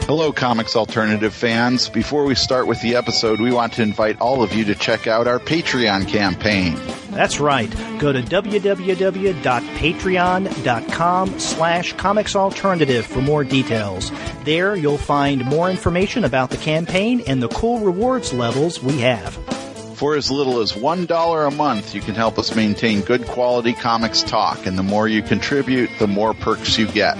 Hello, Comics Alternative fans. Before we start with the episode, we want to invite all of you to check out our Patreon campaign. That's right. Go to www.patreon.com/comicsalternative for more details. There you'll find more information about the campaign and the cool rewards levels we have. For as little as $1 a month, you can help us maintain good quality comics talk, and the more you contribute, the more perks you get.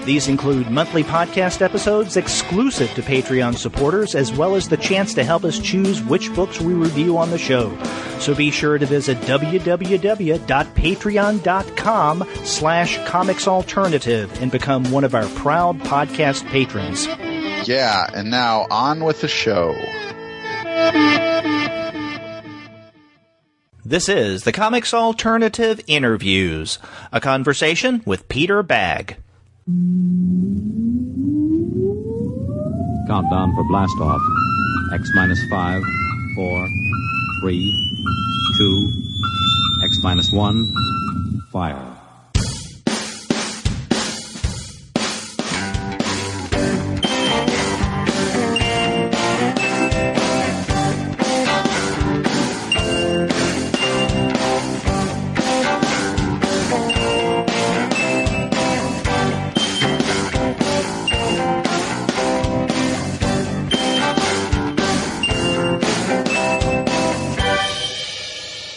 These include monthly podcast episodes exclusive to Patreon supporters, as well as the chance to help us choose which books we review on the show. So be sure to visit www.patreon.com/comicsalternative and become one of our proud podcast patrons. Yeah, and now on with the show. This is the Comics Alternative Interviews, a conversation with Peter Bagge. Countdown for blast off. X minus 5, 4, 3, 2, X minus 1, fire.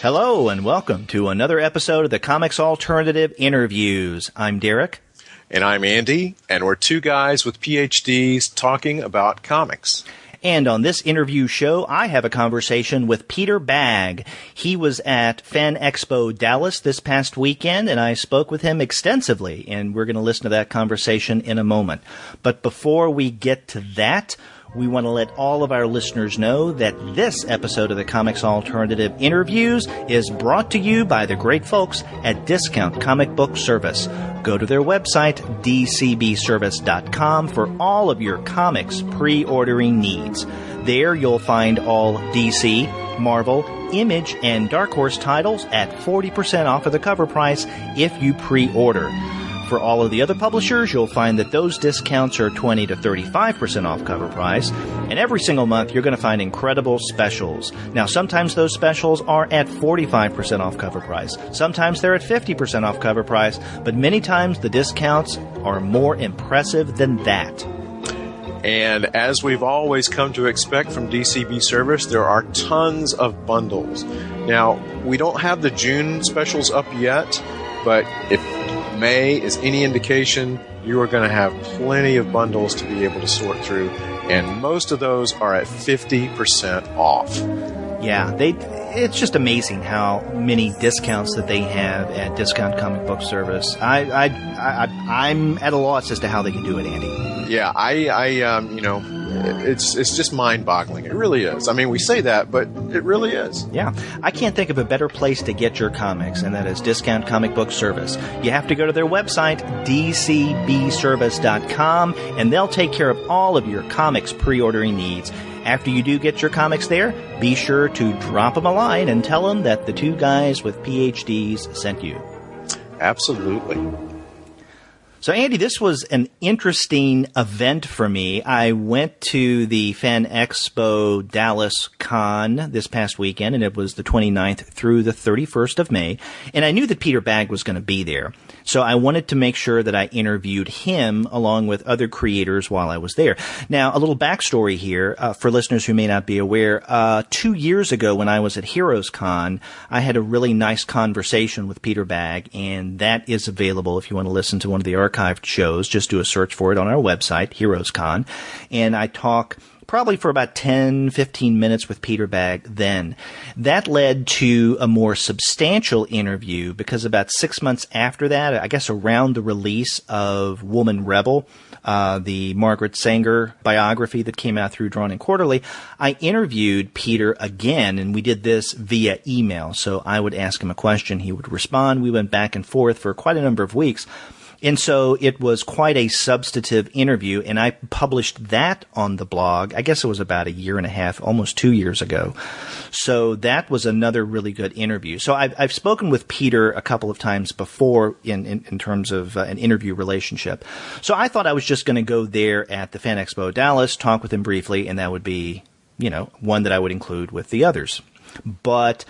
Hello, and welcome to another episode of the Comics Alternative Interviews. I'm Derek. And I'm Andy, and we're two guys with PhDs talking about comics. And on this interview show, I have a conversation with Peter Bagge. He was at Fan Expo Dallas this past weekend, and I spoke with him extensively, and we're going to listen to that conversation in a moment. But before we get to that, we want to let all of our listeners know that this episode of the Comics Alternative Interviews is brought to you by the great folks at Discount Comic Book Service. Go to their website, dcbservice.com, for all of your comics pre-ordering needs. There you'll find all DC, Marvel, Image, and Dark Horse titles at 40% off of the cover price if you pre-order. For all of the other publishers, you'll find that those discounts are 20 to 35% off cover price. And every single month, you're going to find incredible specials. Now, sometimes those specials are at 45% off cover price. Sometimes they're at 50% off cover price. But many times, the discounts are more impressive than that. And as we've always come to expect from DCB Service, there are tons of bundles. Now, we don't have the June specials up yet, but if May is any indication, you are going to have plenty of bundles to be able to sort through, and most of those are at 50% off. Yeah, it's just amazing how many discounts that they have at Discount Comic Book Service. I'm at a loss as to how they can do it, Andy. Yeah, it's just mind-boggling. It really is. I mean, we say that, but it really is. Yeah. I can't think of a better place to get your comics, and that is Discount Comic Book Service. You have to go to their website, dcbservice.com, and they'll take care of all of your comics pre-ordering needs. After you do get your comics there, be sure to drop them a line and tell them that the two guys with PhDs sent you. Absolutely. So, Andy, this was an interesting event for me. I went to the Fan Expo Dallas Con this past weekend, and it was the 29th through the 31st of May, and I knew that Peter Bagge was going to be there. So I wanted to make sure that I interviewed him along with other creators while I was there. Now, a little backstory here for listeners who may not be aware. 2 years ago when I was at Heroes Con, I had a really nice conversation with Peter Bagge, and that is available if you want to listen to one of the archived shows. Just do a search for it on our website, Heroes Con. And I talk probably for about 10, 15 minutes with Peter Bagge then. That led to a more substantial interview because about 6 months after that, I guess around the release of Woman Rebel, the Margaret Sanger biography that came out through Drawn and Quarterly, I interviewed Peter again, and we did this via email. So I would ask him a question, he would respond. We went back and forth for quite a number of weeks. And so it was quite a substantive interview, and I published that on the blog. I guess it was about a year and a half, almost 2 years ago. So that was another really good interview. So I've spoken with Peter a couple of times before in terms of an interview relationship. So I thought I was just going to go there at the Fan Expo Dallas, talk with him briefly, and that would be, one that I would include with the others. But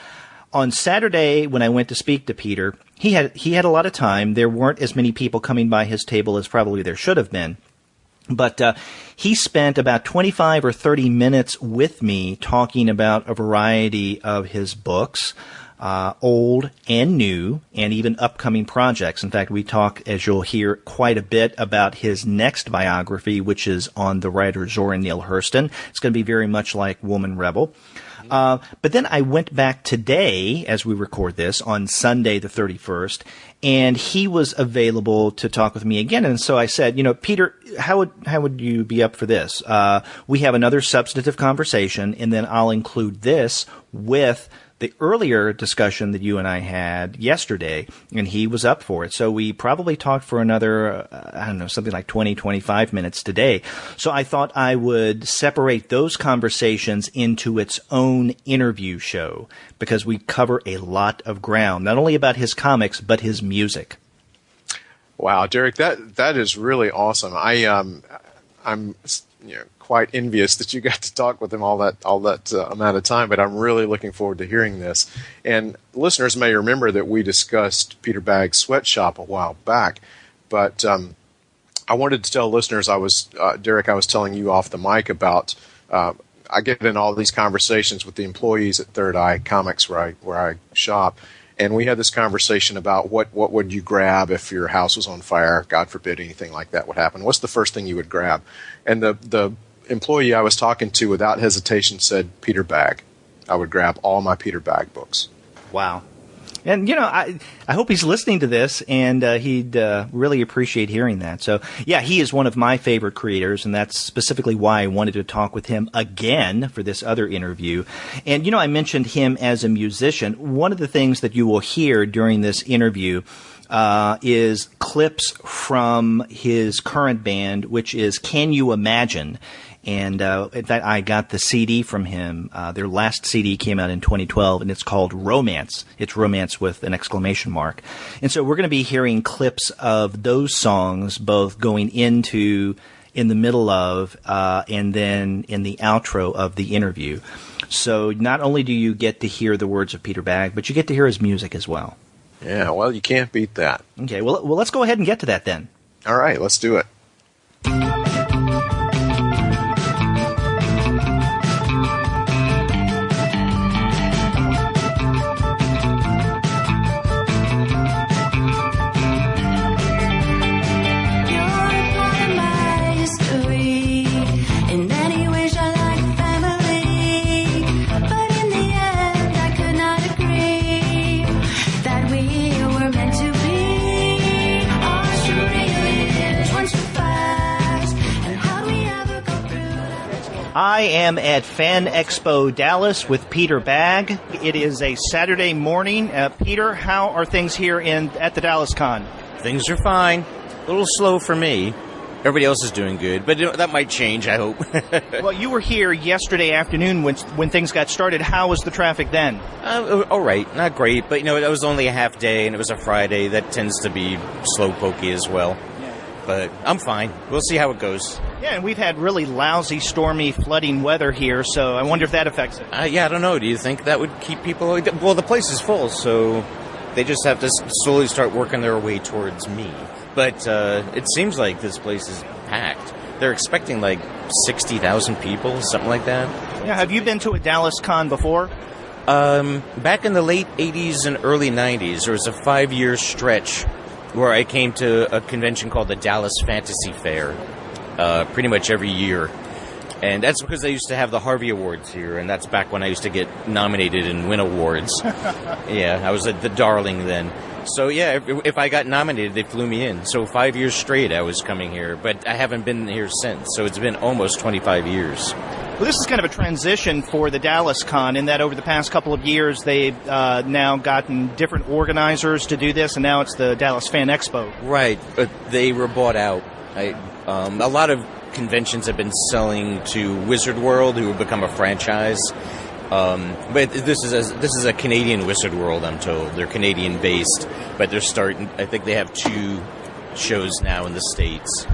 on Saturday, when I went to speak to Peter, he had a lot of time. There weren't as many people coming by his table as probably there should have been. But he spent about 25 or 30 minutes with me talking about a variety of his books, old and new, and even upcoming projects. In fact, we talk, as you'll hear, quite a bit about his next biography, which is on the writer Zora Neale Hurston. It's going to be very much like Woman Rebel. But then I went back today, as we record this, on Sunday the 31st, and he was available to talk with me again. And so I said, Peter, how would you be up for this? We have another substantive conversation, and then I'll include this with the earlier discussion that you and I had yesterday, and he was up for it. So we probably talked for another, something like 20, 25 minutes today. So I thought I would separate those conversations into its own interview show, because we cover a lot of ground, not only about his comics, but his music. Wow, Derek, that is really awesome. I'm quite envious that you got to talk with him all that amount of time, but I'm really looking forward to hearing this. And listeners may remember that we discussed Peter Bagge's Sweatshop a while back, but I wanted to tell listeners, Derek, I was telling you off the mic about I get in all these conversations with the employees at Third Eye Comics where I shop. And we had this conversation about what would you grab if your house was on fire, God forbid anything like that would happen. What's the first thing you would grab? And the employee I was talking to without hesitation said Peter Bagge. I would grab all my Peter Bagge books. Wow. And, I hope he's listening to this, and he'd really appreciate hearing that. So, yeah, he is one of my favorite creators, and that's specifically why I wanted to talk with him again for this other interview. And, I mentioned him as a musician. One of the things that you will hear during this interview is clips from his current band, which is Can You Imagine? And in fact, I got the CD from him. Their last CD came out in 2012, and it's called Romance. It's Romance with an exclamation mark. And so we're going to be hearing clips of those songs, both going into, in the middle of, and then in the outro of the interview. So not only do you get to hear the words of Peter Bagge, but you get to hear his music as well. Yeah, well, you can't beat that. Okay, well, let's go ahead and get to that then. All right, let's do it. I am at Fan Expo Dallas with Peter Bagge. It is a Saturday morning. Peter, how are things here at the Dallas Con? Things are fine. A little slow for me. Everybody else is doing good, but that might change, I hope. Well, you were here yesterday afternoon when things got started. How was the traffic then? All right. Not great, but, that was only a half day, and it was a Friday. That tends to be slow pokey as well. But I'm fine. We'll see how it goes. Yeah, and we've had really lousy, stormy, flooding weather here, so I wonder if that affects it. I don't know. Do you think that would keep people... Well, the place is full, so they just have to slowly start working their way towards me. But it seems like this place is packed. They're expecting like 60,000 people, something like that. Yeah, have you been to a Dallas Con before? Back in the late 80s and early 90s, there was a 5-year stretch where I came to a convention called the Dallas Fantasy Fair pretty much every year. And that's because they used to have the Harvey Awards here, and that's back when I used to get nominated and win awards. Yeah, I was the darling then. So, yeah, if I got nominated, they flew me in. So 5 years straight I was coming here, but I haven't been here since. So it's been almost 25 years. Well, this is kind of a transition for the Dallas Con in that over the past couple of years they've now gotten different organizers to do this, and now it's the Dallas Fan Expo. Right, but they were bought out. A lot of conventions have been selling to Wizard World, who have become a franchise. But this is a Canadian Wizard World, I'm told. They're Canadian based, but they're starting. I think they have 2 shows now in the States.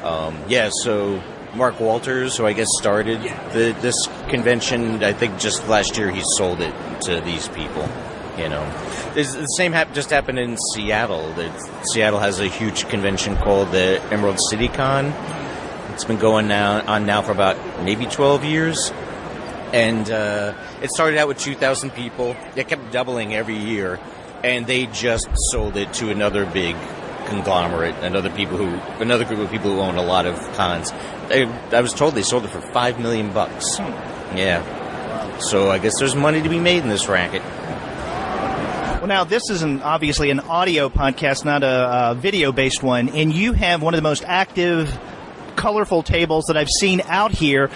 So Mark Walters, who I guess started this convention, I think just last year he sold it to these people. The same just happened in Seattle. Seattle has a huge convention called the Emerald City Con. It's been going on now for about maybe 12 years. And it started out with 2,000 people. It kept doubling every year. And they just sold it to another big conglomerate, another group of people who own a lot of cons. I was told they sold it for $5 million. Yeah. So I guess there's money to be made in this racket. Well, now, this is obviously an audio podcast, not a video-based one, and you have one of the most active, colorful tables that I've seen out here.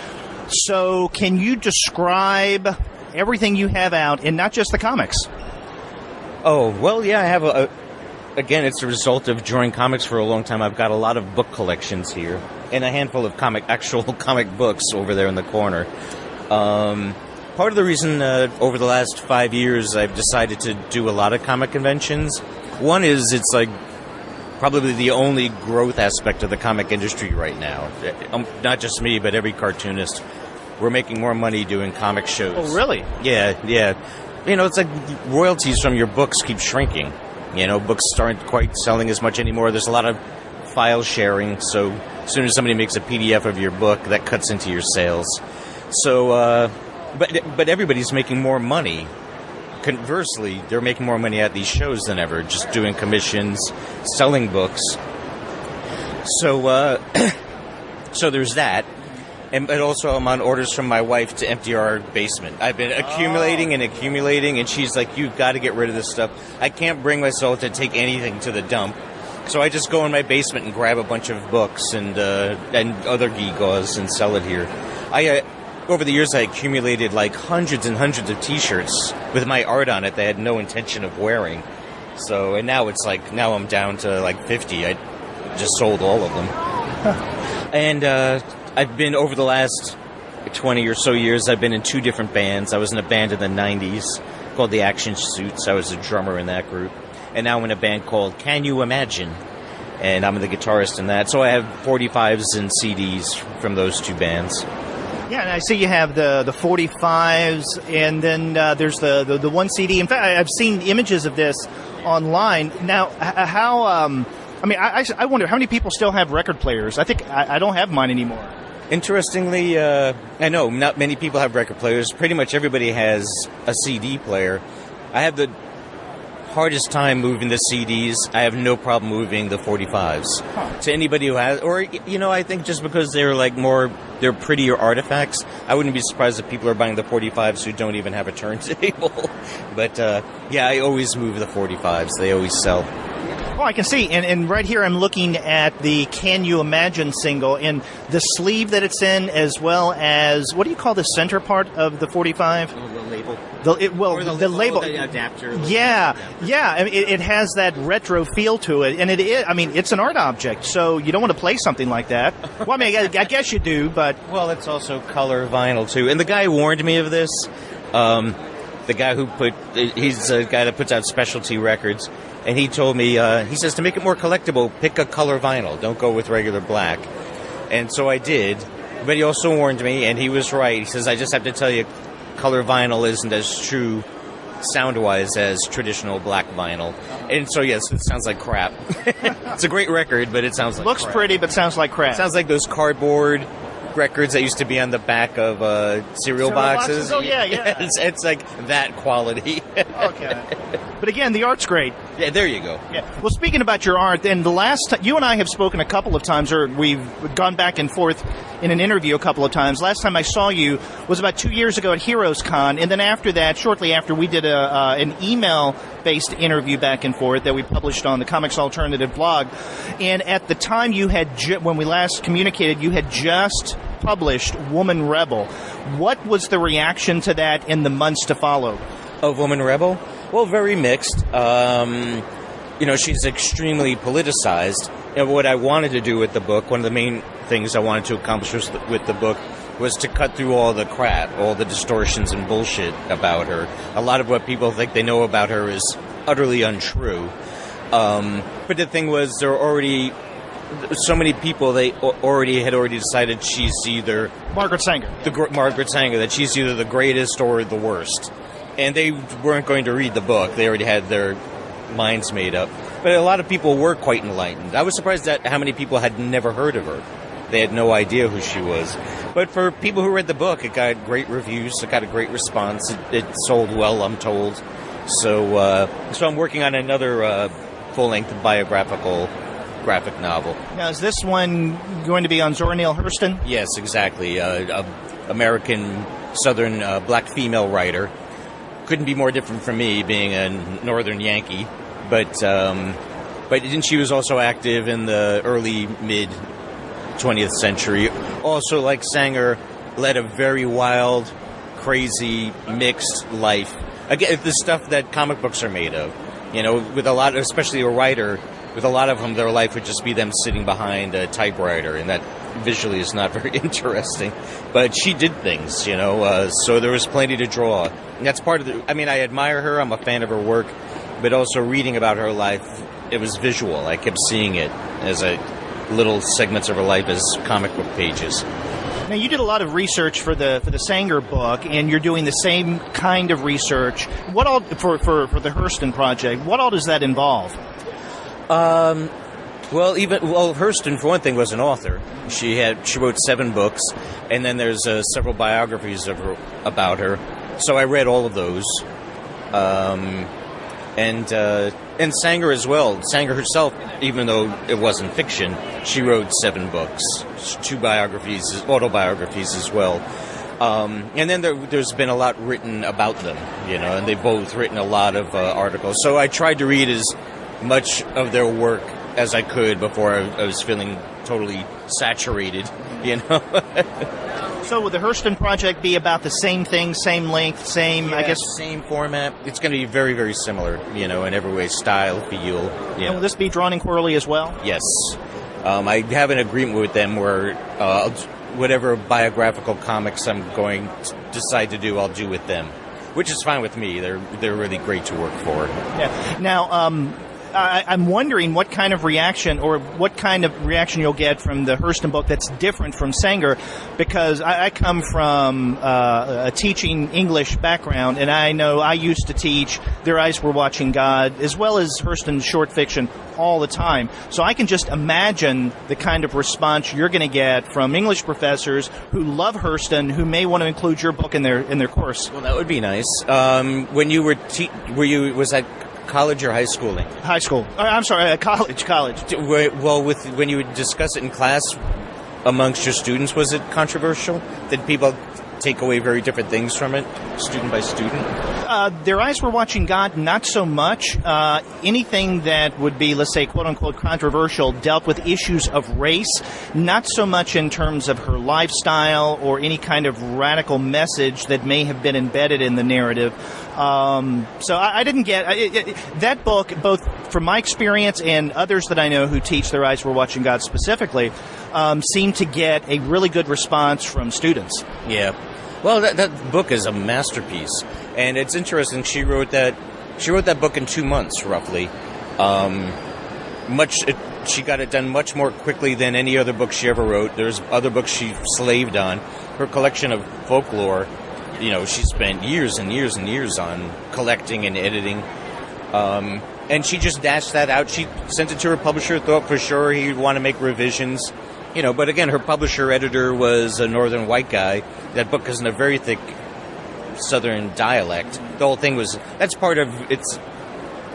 So can you describe everything you have out, and not just the comics? Oh, well, yeah, I have again, it's a result of drawing comics for a long time. I've got a lot of book collections here, and a handful of actual comic books over there in the corner. Part of the reason over the last 5 years I've decided to do a lot of comic conventions, one is it's like probably the only growth aspect of the comic industry right now. Not just me, but every cartoonist. We're making more money doing comic shows. Oh, really? Yeah. It's like royalties from your books keep shrinking. Books aren't quite selling as much anymore. There's a lot of file sharing, so as soon as somebody makes a PDF of your book, that cuts into your sales. So, but everybody's making more money. Conversely, they're making more money at these shows than ever, just doing commissions, selling books. So, so there's that. But also I'm on orders from my wife to empty our basement. I've been accumulating, and she's like, you've got to get rid of this stuff. I can't bring myself to take anything to the dump. So I just go in my basement and grab a bunch of books and other gewgaws and sell it here. Over the years, I accumulated like hundreds and hundreds of T-shirts with my art on it that I had no intention of wearing. So, and now now I'm down to like 50. I just sold all of them. And I've been, over the last 20 or so years, I've been in 2 different bands. I was in a band in the 90s called the Action Suits. I was a drummer in that group. And now I'm in a band called Can You Imagine? And I'm the guitarist in that. So I have 45s and CDs from those 2 bands. Yeah, and I see you have the 45s, and then there's the one CD. In fact, I've seen images of this online. Now, how... I wonder, how many people still have record players? I think I don't have mine anymore. Interestingly, I know not many people have record players. Pretty much everybody has a CD player. I have the hardest time moving the CDs. I have no problem moving the 45s. To anybody who has, or, I think just because they're prettier artifacts, I wouldn't be surprised if people are buying the 45s who don't even have a turntable. But, I always move the 45s. They always sell. Oh, I can see. And right here I'm looking at the Can You Imagine single, and the sleeve that it's in, as well as, what do you call the center part of the 45? Oh, the label. The label. The adapter. Yeah. It has that retro feel to it, and it's an art object, so you don't want to play something like that. Well, I guess you do, but... Well, it's also color vinyl, too. And the guy warned me of this. The guy he's a guy that puts out specialty records. And he told me, he says, to make it more collectible, pick a color vinyl. Don't go with regular black. And so I did. But he also warned me, and he was right. He says, I just have to tell you, color vinyl isn't as true sound-wise as traditional black vinyl. And so, yes, it sounds like crap. It's a great record, but it sounds like Looks crap. Pretty, but sounds like crap. It sounds like those cardboard records that used to be on the back of cereal boxes. Oh, yeah. It's like that quality. Okay. But again, the art's great. Yeah, there you go. Yeah. Well, speaking about your art, and the last time, you and I have spoken a couple of times, or we've gone back and forth in an interview a couple of times. Last time I saw you was about 2 years ago at Heroes Con, and then after that, shortly after, we did an email-based interview back and forth that we published on the Comics Alternative blog. And at the time, you had when we last communicated, you had just published Woman Rebel. What was the reaction to that in the months to follow? Of Woman Rebel? Well, very mixed. She's extremely politicized. And what I wanted to do with the book, one of the main things I wanted to accomplish with the book, was to cut through all the crap, all the distortions and bullshit about her. A lot of what people think they know about her is utterly untrue. But the thing was, there were already so many people, they already decided she's either... Margaret Sanger. Margaret Sanger, that she's either the greatest or the worst. And they weren't going to read the book. They already had their minds made up. But a lot of people were quite enlightened. I was surprised at how many people had never heard of her. They had no idea who she was. But for people who read the book, it got great reviews. It got a great response. It sold well, I'm told. So I'm working on another full-length biographical graphic novel. Now, is this one going to be on Zora Neale Hurston? Yes, exactly. American Southern black female writer. Couldn't be more different from me, being a Northern Yankee. But she was also active in the early, mid 20th century. Also, like Sanger, led a very wild, crazy, mixed life. Again, the stuff that comic books are made of. With a lot, especially a writer, with a lot of them, their life would just be them sitting behind a typewriter, and that visually is not very interesting. But she did things, so there was plenty to draw. And that's part of I admire her, I'm a fan of her work, but also reading about her life, it was visual. I kept seeing it as little segments of her life as comic book pages. Now, you did a lot of research for the Sanger book, and you're doing the same kind of research. What all for the Hurston project? What all does that involve? Hurston, for one thing, was an author. She wrote 7 books, and then there's several biographies of her about her. So I read all of those, and Sanger as well. Sanger herself, even though it wasn't fiction, she wrote 7 books, 2 biographies, autobiographies as well. And then there's been a lot written about them, and they've both written a lot of articles. So I tried to read as much of their work as I could before I was feeling totally saturated, So will the Hurston project be about the same thing, same length, same format? It's going to be very, very similar, in every way, style, feel. And will this be drawn in quarterly as well? Yes. I have an agreement with them where whatever biographical comics I'm going to decide to do, I'll do with them, which is fine with me. They're really great to work for. Yeah. Now, I'm wondering what kind of reaction you'll get from the Hurston book that's different from Sanger, because I come from a teaching English background, and I know I used to teach Their Eyes Were Watching God, as well as Hurston's short fiction, all the time. So I can just imagine the kind of response you're going to get from English professors who love Hurston, who may want to include your book in their course. Well, that would be nice. When you was that college or high schooling? High school. I'm sorry, college. Well, when you would discuss it in class amongst your students, was it controversial? Did people take away very different things from it, student by student? Their Eyes Were Watching God, not so much. Anything that would be, let's say, quote-unquote controversial, dealt with issues of race, not so much in terms of her lifestyle or any kind of radical message that may have been embedded in the narrative. So I didn't get... that book, both from my experience and others that I know who teach Their Eyes Were Watching God specifically, seem to get a really good response from students. Yeah. Well, that book is a masterpiece, and it's interesting. She wrote that book in 2 months, roughly. She got it done much more quickly than any other book she ever wrote. There's other books she slaved on. Her collection of folklore, she spent years and years and years on collecting and editing. And she just dashed that out. She sent it to her publisher, thought for sure he'd want to make revisions. But again, her editor was a northern white guy. That book is in a very thick southern dialect. The whole thing that's part of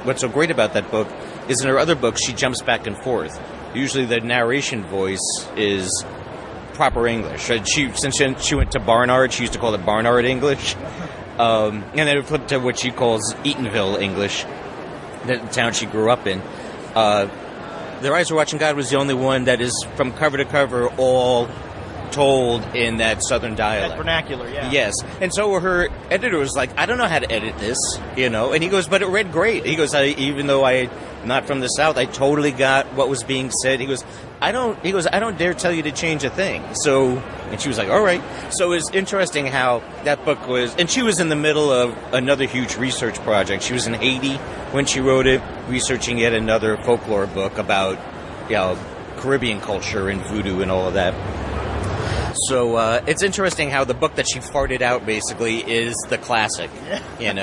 what's so great about that book is in her other books, she jumps back and forth. Usually the narration voice is proper English. Since she went to Barnard, she used to call it Barnard English. And then it flipped to what she calls Eatonville English, the town she grew up in. Their Eyes Were Watching God was the only one that is from cover to cover all told in that Southern dialect. That vernacular, yeah. Yes. And so her editor was like, I don't know how to edit this, And he goes, but it read great. He goes, even though I'm not from the South, I totally got what was being said. He goes, I don't dare tell you to change a thing. And she was like, all right. So it was interesting how that book was, and she was in the middle of another huge research project. She was in Haiti when she wrote it, researching yet another folklore book about, Caribbean culture and voodoo and all of that. So it's interesting how the book that she farted out basically is the classic, And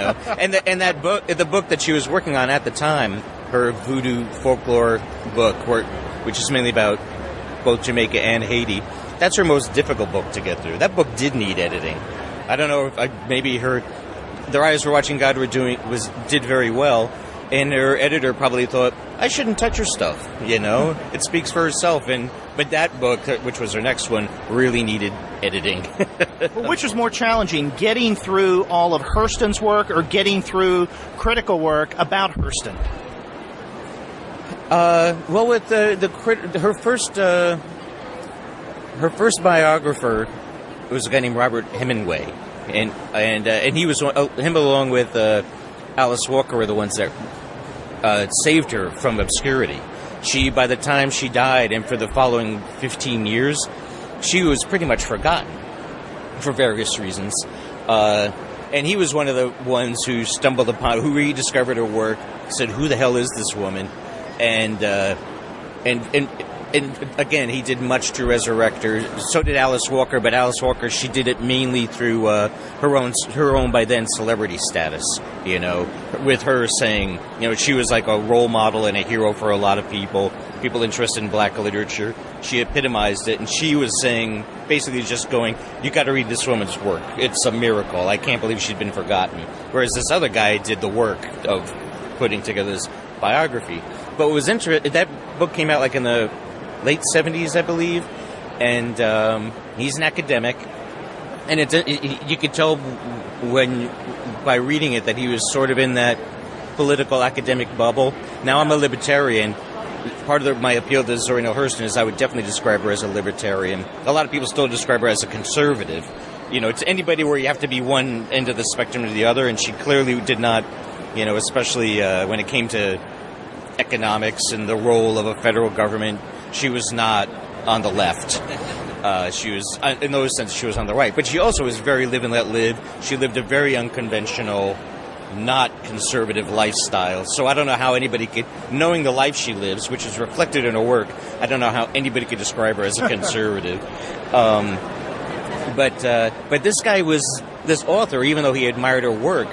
that book, the book that she was working on at the time, her voodoo folklore book, which is mainly about both Jamaica and Haiti, that's her most difficult book to get through. That book did need editing. I don't know if maybe Their Eyes Were Watching God did very well, and her editor probably thought, I shouldn't touch her stuff, It speaks for herself. But that book, which was her next one, really needed editing. Well, which was more challenging, getting through all of Hurston's work or getting through critical work about Hurston? Well, with her first biographer was a guy named Robert Hemingway, and he was him along with Alice Walker were the ones that saved her from obscurity. By the time she died, and for the following 15 years, she was pretty much forgotten for various reasons. And he was one of the ones who who rediscovered her work, said, "Who the hell is this woman?" And again, he did much to resurrect her. So did Alice Walker, but Alice Walker, she did it mainly through her own by then celebrity status. With her saying, she was like a role model and a hero for a lot of people interested in black literature. She epitomized it, and she was saying, basically just going, you got to read this woman's work. It's a miracle. I can't believe she'd been forgotten. Whereas this other guy did the work of putting together this biography. But what was interesting, that book came out like in the late 70s, I believe, and he's an academic, and you could tell by reading it that he was sort of in that political academic bubble. Now I'm a libertarian. Part of my appeal to Zora Neale Hurston is I would definitely describe her as a libertarian. A lot of people still describe her as a conservative. It's anybody where you have to be one end of the spectrum or the other, and she clearly did not, especially when it came to economics and the role of a federal government, she was not on the left. She was, in those sense, she was on the right. But she also was very live and let live. She lived a very unconventional, not conservative lifestyle. So I don't know how anybody could, knowing the life she lives, which is reflected in her work, I don't know how anybody could describe her as a conservative. But this guy this author, even though he admired her work,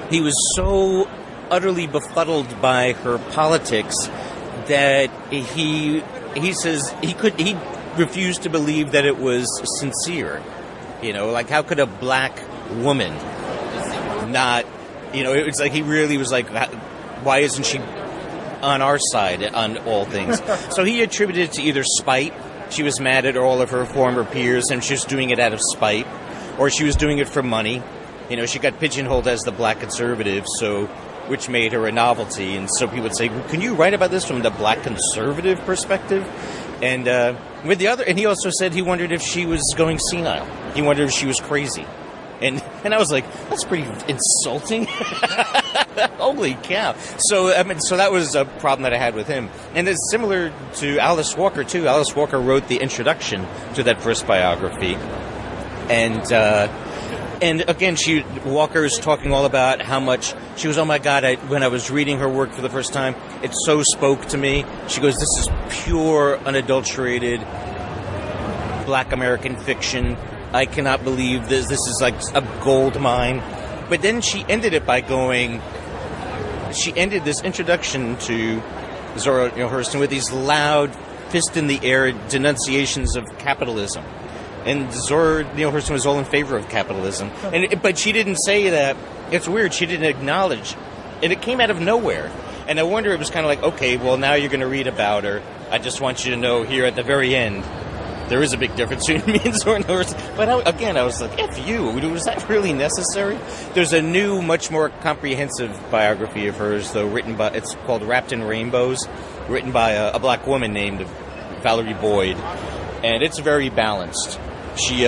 he was so utterly befuddled by her politics that he says he refused to believe that it was sincere. Like how could a black woman not, it was like he really was like, why isn't she on our side on all things? So he attributed it to either spite. She was mad at all of her former peers and she was doing it out of spite, or she was doing it for money. She got pigeonholed as the black conservative, which made her a novelty. And so people would say, can you write about this from the black conservative perspective? And and he also said he wondered if she was going senile. He wondered if she was crazy. And I was like, that's pretty insulting. Holy cow. So that was a problem that I had with him. And it's similar to Alice Walker, too. Alice Walker wrote the introduction to that first biography. And again, Walker's talking all about how much she was, oh my God, when I was reading her work for the first time, it so spoke to me. She goes, this is pure, unadulterated black American fiction. I cannot believe this. This is like a gold mine. But then she ended it by she ended this introduction to Zora Neale Hurston with these loud, fist in the air denunciations of capitalism. And Zora Neale Hurston was all in favor of capitalism. But she didn't say that. It's weird. She didn't acknowledge. And it came out of nowhere. And I wonder, it was kind of like, okay, well, now you're going to read about her. I just want you to know here at the very end, there is a big difference between me and Zora Neale Hurston. But I was like, F you. Was that really necessary? There's a new, much more comprehensive biography of hers, though, it's called Wrapped in Rainbows, written by a black woman named Valerie Boyd. And it's very balanced. She,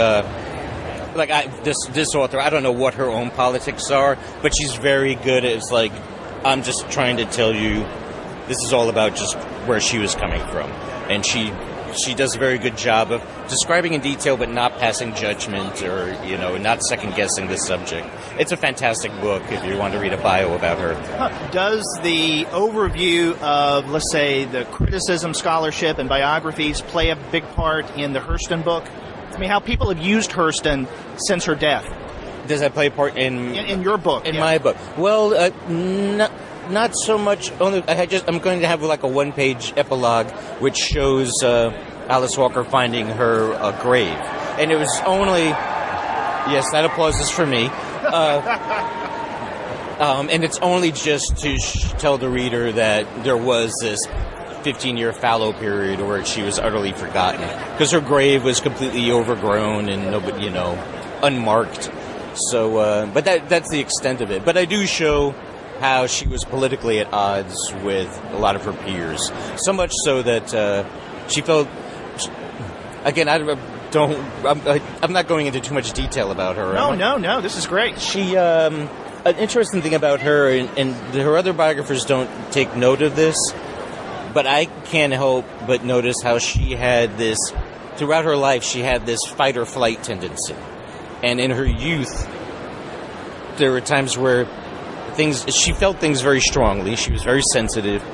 this author, I don't know what her own politics are, but she's very good at, it's like, I'm just trying to tell you, this is all about just where she was coming from. And she does a very good job of describing in detail, but not passing judgment or, not second-guessing the subject. It's a fantastic book if you want to read a bio about her. Does the overview of, let's say, the criticism, scholarship, and biographies play a big part in the Hurston book? I mean, how people have used Hurston since her death. Does that play a part in your book? In my book? Well, not so much. Only I'm going to have like a one-page epilogue which shows Alice Walker finding her grave, and it was only yes, that applause is for me. And it's only just to tell the reader that there was this 15-year fallow period where she was utterly forgotten because her grave was completely overgrown and nobody, unmarked. So, but that's the extent of it. But I do show how she was politically at odds with a lot of her peers. So much so that she felt... Again, I'm not going into too much detail about her. No, this is great. She... an interesting thing about her, and her other biographers don't take note of this, but I can't help but notice how she had this... Throughout her life, she had this fight-or-flight tendency. And in her youth, there were times where she felt things very strongly. She was very sensitive.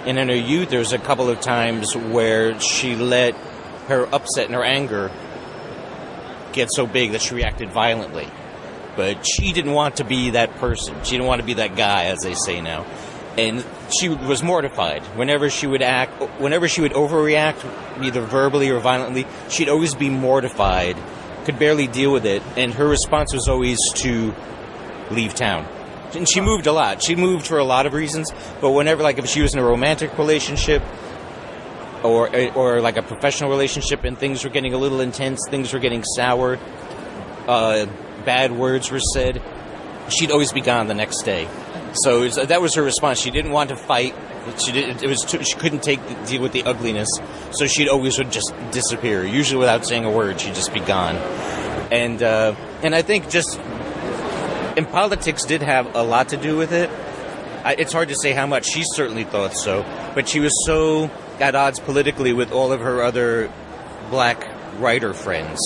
And in her youth, there was a couple of times where she let her upset and her anger get so big that she reacted violently. But she didn't want to be that person. She didn't want to be that guy, as they say now. And she was mortified. Whenever she would overreact, either verbally or violently, she'd always be mortified, could barely deal with it, and her response was always to leave town. And she moved a lot. She moved for a lot of reasons, but whenever, like, if she was in a romantic relationship or like a professional relationship and things were getting a little intense, things were getting sour, bad words were said, she'd always be gone the next day. So that was her response. She didn't want to fight. She couldn't deal with the ugliness, so she'd always would just disappear. Usually without saying a word, she'd just be gone. And I think just in politics did have a lot to do with it. It's hard to say how much. She certainly thought so, but she was so at odds politically with all of her other black writer friends,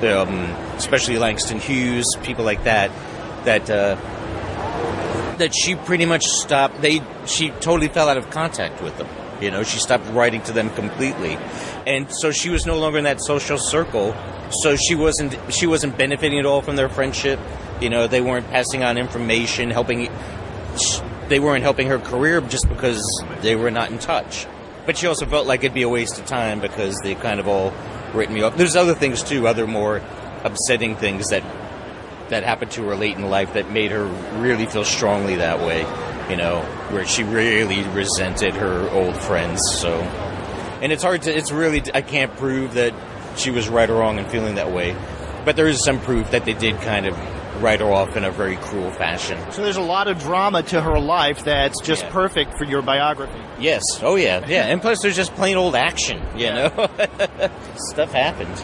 especially Langston Hughes, people like that she pretty much stopped. She totally fell out of contact with them. She stopped writing to them completely, and so she was no longer in that social circle. So she wasn't benefiting at all from their friendship. They weren't passing on information, they weren't helping her career just because they were not in touch. But she also felt like it'd be a waste of time because they kind of all written me off. There's other things too, other more upsetting things that happened to her late in life that made her really feel strongly that way, where she really resented her old friends. So, and I can't prove that she was right or wrong in feeling that way, but there is some proof that they did kind of write her off in a very cruel fashion. So there's a lot of drama to her life that's just perfect for your biography. Yes. Oh, yeah. And plus there's just plain old action, know? Stuff happens.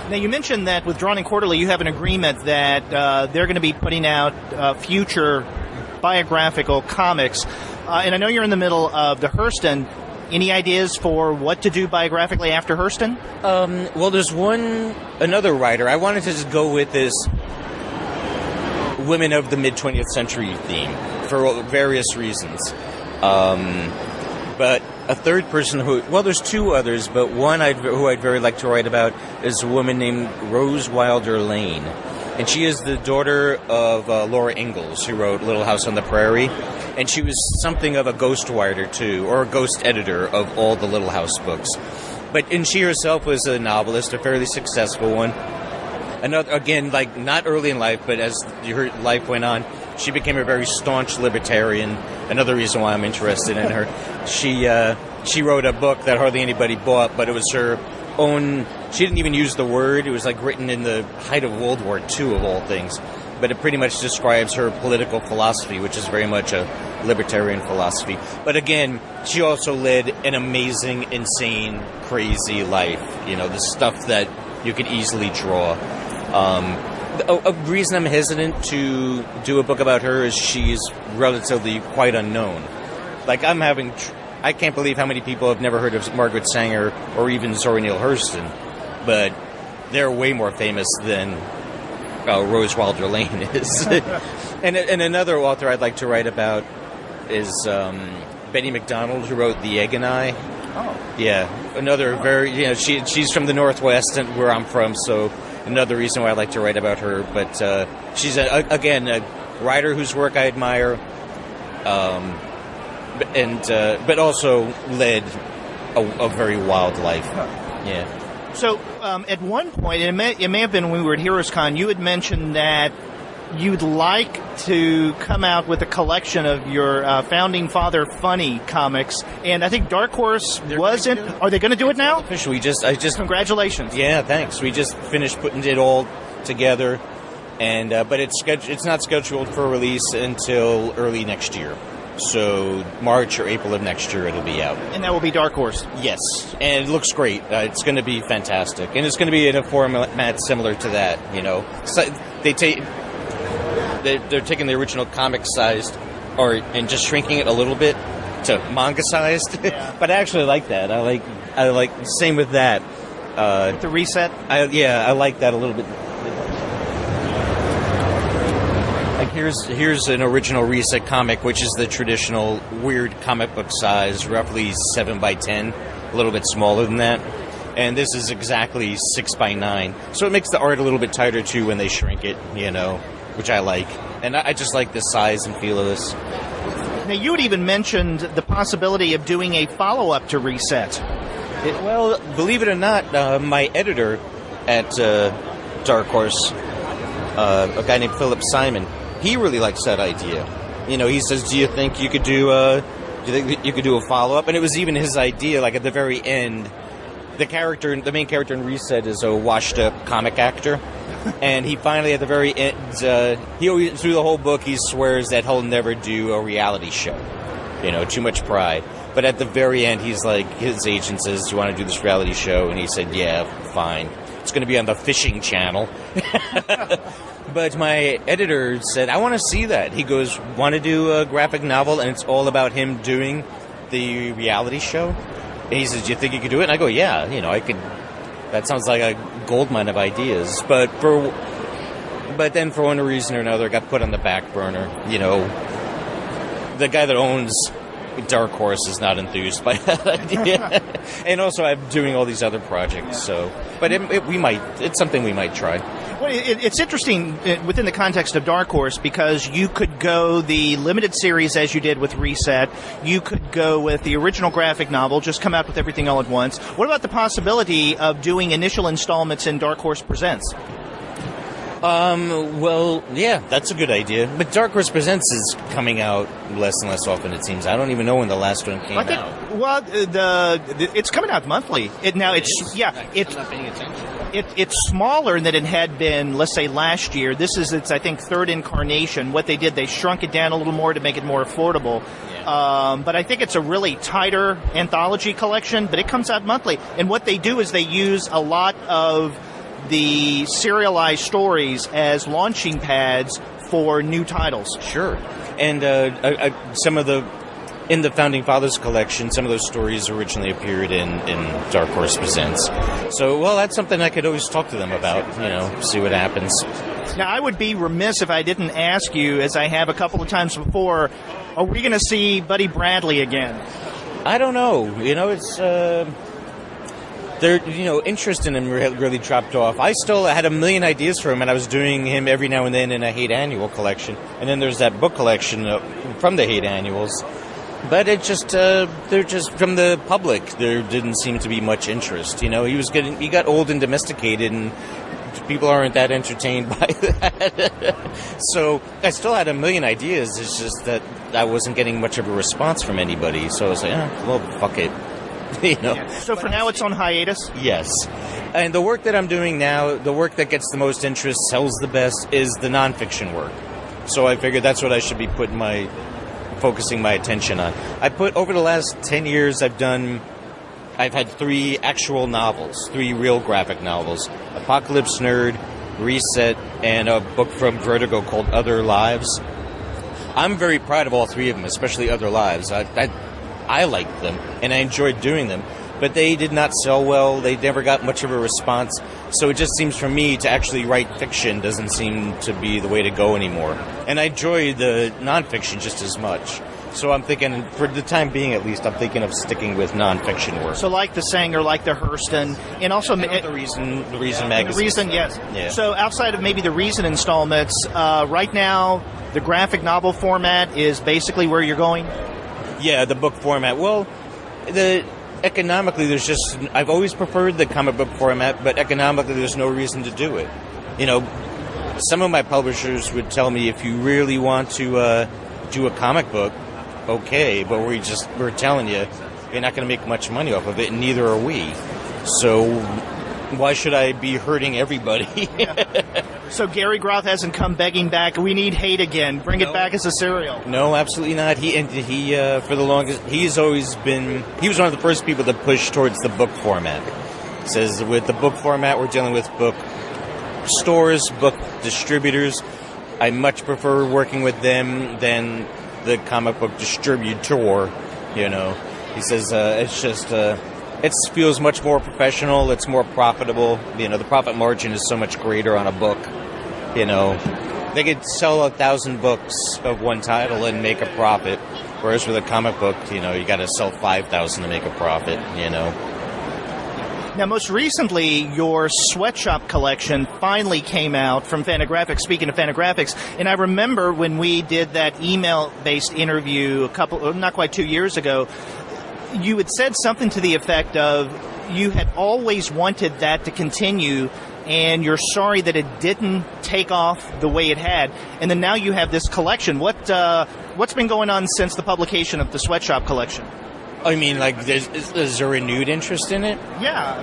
Now, you mentioned that with Drawn and Quarterly, you have an agreement that they're going to be putting out future biographical comics. And I know you're in the middle of the Hurston. Any ideas for what to do biographically after Hurston? Well, there's another writer. I wanted to just go with this women of the mid-20th century theme for various reasons. But a third person there's two others, but one who I'd very like to write about is a woman named Rose Wilder Lane. And she is the daughter of Laura Ingalls, who wrote Little House on the Prairie. And she was something of a ghostwriter, too, or a ghost editor of all the Little House books. And she herself was a novelist, a fairly successful one. Another, again, like not early in life, but as her life went on, she became a very staunch libertarian. Another reason why I'm interested in her. She wrote a book that hardly anybody bought, but it was her own. She didn't even use the word. It was like written in the height of World War II, of all things. But it pretty much describes her political philosophy, which is very much a libertarian philosophy. But again, she also led an amazing, insane, crazy life. The stuff that you could easily draw. A reason I'm hesitant to do a book about her is she's relatively quite unknown. Like, I can't believe how many people have never heard of Margaret Sanger or even Zora Neale Hurston, but they're way more famous than Rose Wilder Lane is. and another author I'd like to write about is Betty McDonald, who wrote The Egg and I. Oh. Yeah, another very, she's from the Northwest, and where I'm from, so another reason why I like to write about her. But she's, again, a writer whose work I admire, but also led a very wild life. Yeah. So at one point, it may have been when we were at HeroesCon, you had mentioned that you'd like to come out with a collection of your Founding Father funny comics, and I think Dark Horse wasn't. Are they going to do it now? Officially, Congratulations. Yeah, thanks. We just finished putting it all together, and but it's not scheduled for release until early next year. So March or April of next year it'll be out. And that will be Dark Horse? Yes, and it looks great. It's going to be fantastic, and it's going to be in a format similar to that. So they're taking the original comic sized, and just shrinking it a little bit to manga sized. Yeah. But I actually like that. I like same with that. The reset. I like that a little bit. Like here's an original reset comic, which is the traditional weird comic book size, roughly 7x10, a little bit smaller than that. And this is exactly 6x9, so it makes the art a little bit tighter too when they shrink it, which I like. And I just like the size and feel of this. Now, you had even mentioned the possibility of doing a follow-up to Reset. Well, believe it or not, my editor at Dark Horse, a guy named Philip Simon, he really likes that idea. He says, "Do you think you could do a follow-up?" And it was even his idea. Like at the very end, the main character in Reset is a washed-up comic actor, and he finally, at the very end, he always, through the whole book, he swears that he'll never do a reality show. Too much pride. But at the very end, he's like, his agent says, "Do you want to do this reality show?" And he said, "Yeah, fine. It's going to be on the Fishing Channel." But my editor said, "I want to see that." He goes, "Want to do a graphic novel?" And it's all about him doing the reality show. And he says, "Do you think you could do it?" And I go, "Yeah, I could." That sounds like a goldmine of ideas. But then for one reason or another, it got put on the back burner. The guy that owns Dark Horse is not enthused by that idea. And also I'm doing all these other projects, but it's something we might try. Well, it's interesting within the context of Dark Horse, because you could go the limited series as you did with Reset. You could go with the original graphic novel, just come out with everything all at once. What about the possibility of doing initial installments in Dark Horse Presents? Well, yeah, that's a good idea. But Dark Horse Presents is coming out less and less often, it seems. I don't even know when the last one came out. Well, it's coming out monthly. I'm not paying attention. It's smaller than it had been, let's say, last year. This is its, I think, third incarnation. What they did, they shrunk it down a little more to make it more affordable. Yeah. But I think it's a really tighter anthology collection, but it comes out monthly. And what they do is they use a lot of the serialized stories as launching pads for new titles. Sure. And some of in the Founding Fathers collection, some of those stories originally appeared in Dark Horse Presents. So, that's something I could always talk to them about, see what happens. Now, I would be remiss if I didn't ask you, as I have a couple of times before, are we going to see Buddy Bradley again? I don't know. It's... interest in him really dropped off. I still had a million ideas for him, and I was doing him every now and then in a Hate Annual collection. And then there's that book collection from the Hate Annuals. But it just, they're just, from the public, there didn't seem to be much interest. He got old and domesticated, and people aren't that entertained by that. So I still had a million ideas. It's just that I wasn't getting much of a response from anybody. So I was like, fuck it. So for now, it's on hiatus? Yes. And the work that I'm doing now, the work that gets the most interest, sells the best, is the nonfiction work. So I figured that's what I should be focusing my attention on. Over the last 10 years, I've I've had 3 actual novels, 3 real graphic novels: Apocalypse Nerd, Reset, and a book from Vertigo called Other Lives. I'm very proud of all 3 of them, especially Other Lives. I liked them, and I enjoyed doing them, but they did not sell well. They never got much of a response. So it just seems for me to actually write fiction doesn't seem to be the way to go anymore. And I enjoy the nonfiction just as much. So I'm thinking, for the time being at least, I'm thinking of sticking with nonfiction work. So like the Sanger, like the Hurston, and also the Reason magazine. The Reason, yes. Yeah. So outside of maybe the Reason installments, right now the graphic novel format is basically where you're going? Yeah, the book format. Well, economically, I've always preferred the comic book format, but economically there's no reason to do it. You know, some of my publishers would tell me, if you really want to do a comic book, okay, but we're telling you, you're not going to make much money off of it, and neither are we. So why should I be hurting everybody? So Gary Groth hasn't come begging back, we need Hate again, bring it back as a serial. No, absolutely not. He for the longest, he was one of the first people to push towards the book format. He says, with the book format, we're dealing with book stores, book distributors. I much prefer working with them than the comic book distributor, you know. He says it's just it feels much more professional, it's more profitable. You know, the profit margin is so much greater on a book. You know, they could sell 1,000 books of one title and make a profit, whereas with a comic book, you know, you got to sell 5,000 to make a profit, you know. Now, most recently, your sweatshop collection finally came out from Fantagraphics, speaking of Fantagraphics, and I remember when we did that email-based interview not quite 2 years ago, you had said something to the effect of you had always wanted that to continue, and you're sorry that it didn't take off the way it had, and then now you have this collection. What's been going on since the publication of the sweatshop collection? I mean, like, is there a renewed interest in it? Yeah.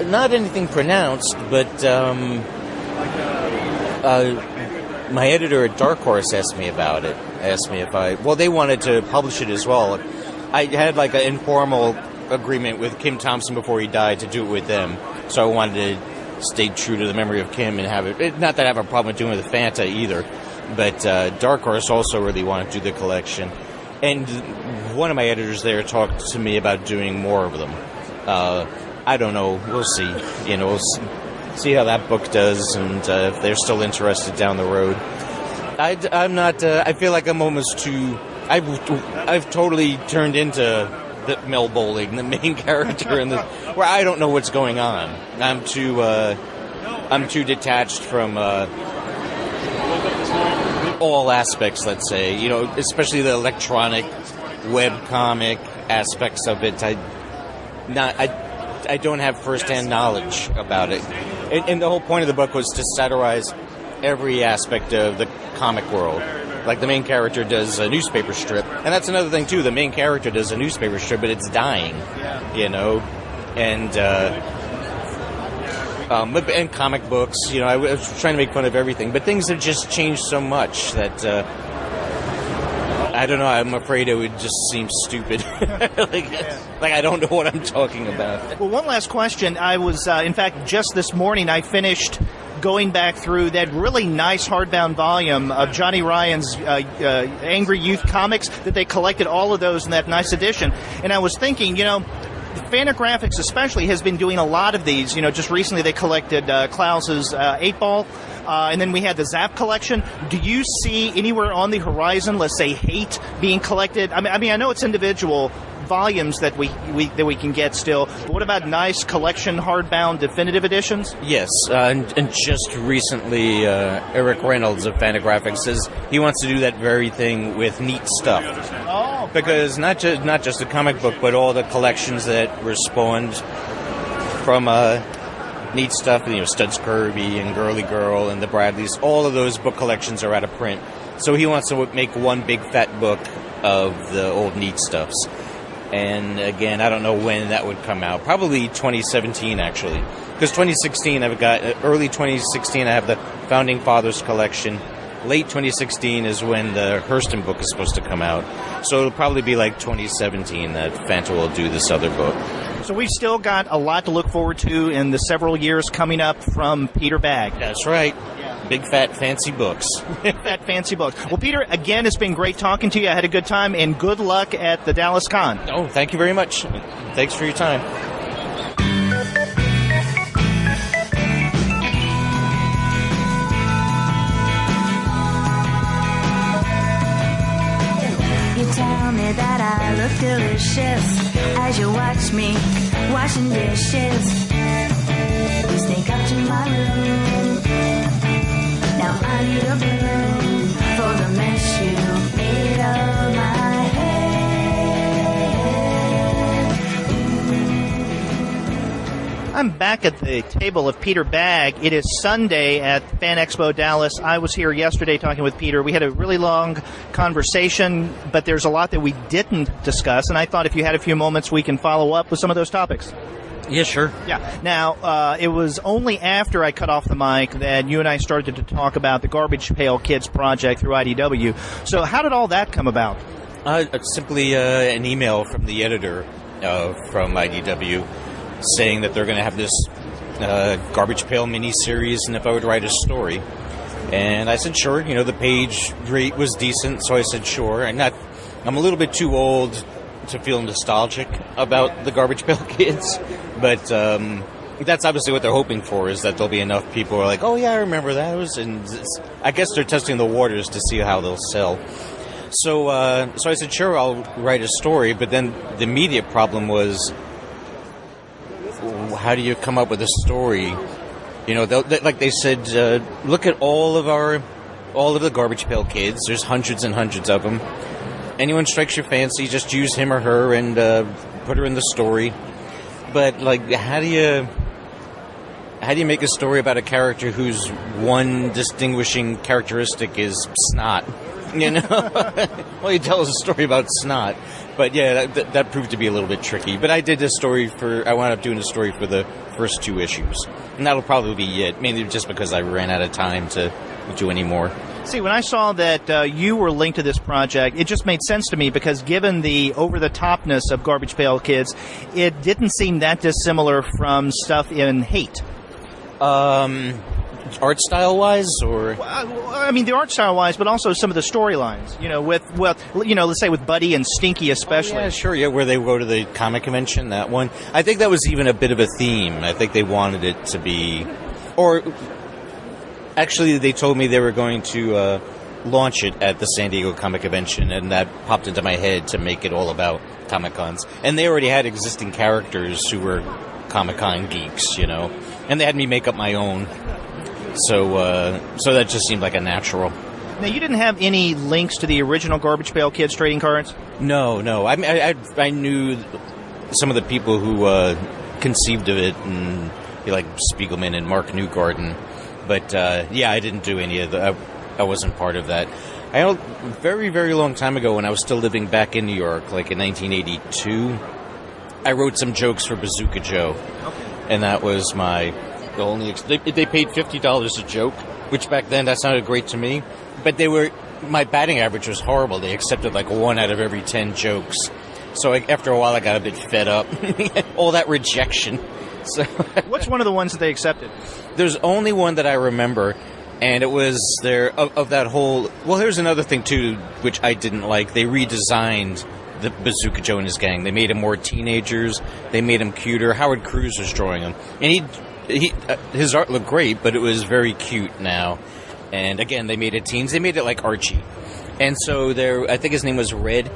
Not anything pronounced, but my editor at Dark Horse asked me about it. Asked me if they wanted to publish it as well. I had like an informal agreement with Kim Thompson before he died to do it with them, so I wanted to stay true to the memory of Kim and have it. Not that I have a problem doing it with Fanta either, but Dark Horse also really wanted to do the collection. And one of my editors there talked to me about doing more of them. I don't know. We'll see. You know, we'll see how that book does, and if they're still interested down the road. I'm not. I feel like I'm almost too. I've totally turned into the Mel Bowling, the main character in this, where I don't know what's going on. I'm too detached from all aspects, let's say, you know, especially the electronic web comic aspects of it. I don't have first-hand knowledge about it. And the whole point of the book was to satirize every aspect of the comic world. Like, the main character does a newspaper strip, and that's another thing too. The main character does a newspaper strip, but it's dying, you know, and comic books. You know, I was trying to make fun of everything, but things have just changed so much that I don't know. I'm afraid it would just seem stupid. like I don't know what I'm talking about. Well, one last question. I was, in fact, just this morning I finished going back through that really nice hardbound volume of Johnny Ryan's Angry Youth comics that they collected all of those in that nice edition. And I was thinking, you know, Fantagraphics especially has been doing a lot of these. You know, just recently they collected Klaus's 8-Ball, and then we had the Zap collection. Do you see anywhere on the horizon, let's say, Hate being collected? I mean, I know it's individual volumes that we can get still, but what about nice collection hardbound definitive editions? Yes, and just recently Eric Reynolds of Fantagraphics says he wants to do that very thing with Neat Stuff. Oh, because not just the comic book, but all the collections that were spawned from Neat Stuff, you know, Studs Kirby and Girly Girl and the Bradleys, all of those book collections are out of print. So he wants to make one big fat book of the old Neat Stuffs. And again, I don't know when that would come out. Probably 2017, actually. Because 2016, early 2016, I have the Founding Fathers collection. late 2016 is when the Hurston book is supposed to come out. So it'll probably be like 2017 that Fanta will do this other book. So we've still got a lot to look forward to in the several years coming up from Peter Bagge. That's right. Big, fat, fancy books. Fat, fancy books. Well, Peter, again, it's been great talking to you. I had a good time, and good luck at the Dallas Con. Oh, thank you very much. Thanks for your time. You tell me that I look delicious as you watch me washing dishes. You sneak up to my room. Now I need a broom for the mess you made of my head. I'm back at the table of Peter Bagge. It is Sunday at Fan Expo Dallas. I was here yesterday talking with Peter. We had a really long conversation, but there's a lot that we didn't discuss, and I thought if you had a few moments, we can follow up with some of those topics. Yeah, sure. Yeah. Now, it was only after I cut off the mic that you and I started to talk about the Garbage Pail Kids project through IDW. So how did all that come about? Simply an email from the editor from IDW saying that they're going to have this Garbage Pail miniseries and if I would write a story. And I said, sure. You know, the page rate was decent, so I said, sure. I'm a little bit too old to feel nostalgic about the Garbage Pail Kids, but that's obviously what they're hoping for, is that there'll be enough people who are like, oh yeah, I remember that. I guess they're testing the waters to see how they'll sell. So I said, sure, I'll write a story, but then the immediate problem was, how do you come up with a story? You know, like they said, look at all of the Garbage Pail Kids. There's hundreds and hundreds of them. Anyone strikes your fancy, just use him or her and put her in the story. But like, how do you make a story about a character whose one distinguishing characteristic is snot? You know, well, you tell us a story about snot. But yeah, that proved to be a little bit tricky. But I did I wound up doing a story for the first 2 issues, and that'll probably be it. Mainly just because I ran out of time to do any more. See, when I saw that you were linked to this project, it just made sense to me because given the over-the-topness of Garbage Pail Kids, it didn't seem that dissimilar from stuff in Hate. Art style-wise, or? I mean, the art style-wise, but also some of the storylines, you know, let's say with Buddy and Stinky especially. Oh, yeah, sure, yeah, where they go to the comic convention, that one. I think that was even a bit of a theme. I think they wanted it to be, or actually they told me they were going to launch it at the San Diego Comic Convention, and that popped into my head to make it all about Comic-Cons. And they already had existing characters who were Comic-Con geeks, you know, and they had me make up my own. So that just seemed like a natural. Now, you didn't have any links to the original Garbage Pail Kids trading cards? No. I knew some of the people who conceived of it, and like Spiegelman and Mark Newgarden. But I didn't do any of that. I wasn't part of that. I know a very, very long time ago when I was still living back in New York, like in 1982, I wrote some jokes for Bazooka Joe. Okay. And that was my only... They paid $50 a joke, which back then that sounded great to me. But my batting average was horrible. They accepted like 1 out of every 10 jokes. So after a while I got a bit fed up. All that rejection. So what's one of the ones that they accepted? There's only one that I remember, and it was of that whole... Well, here's another thing, too, which I didn't like. They redesigned the Bazooka Joe and his gang. They made him more teenagers. They made him cuter. Howard Cruz was drawing him. And his art looked great, but it was very cute now. And again, they made it teens. They made it like Archie. And so I think his name was Red.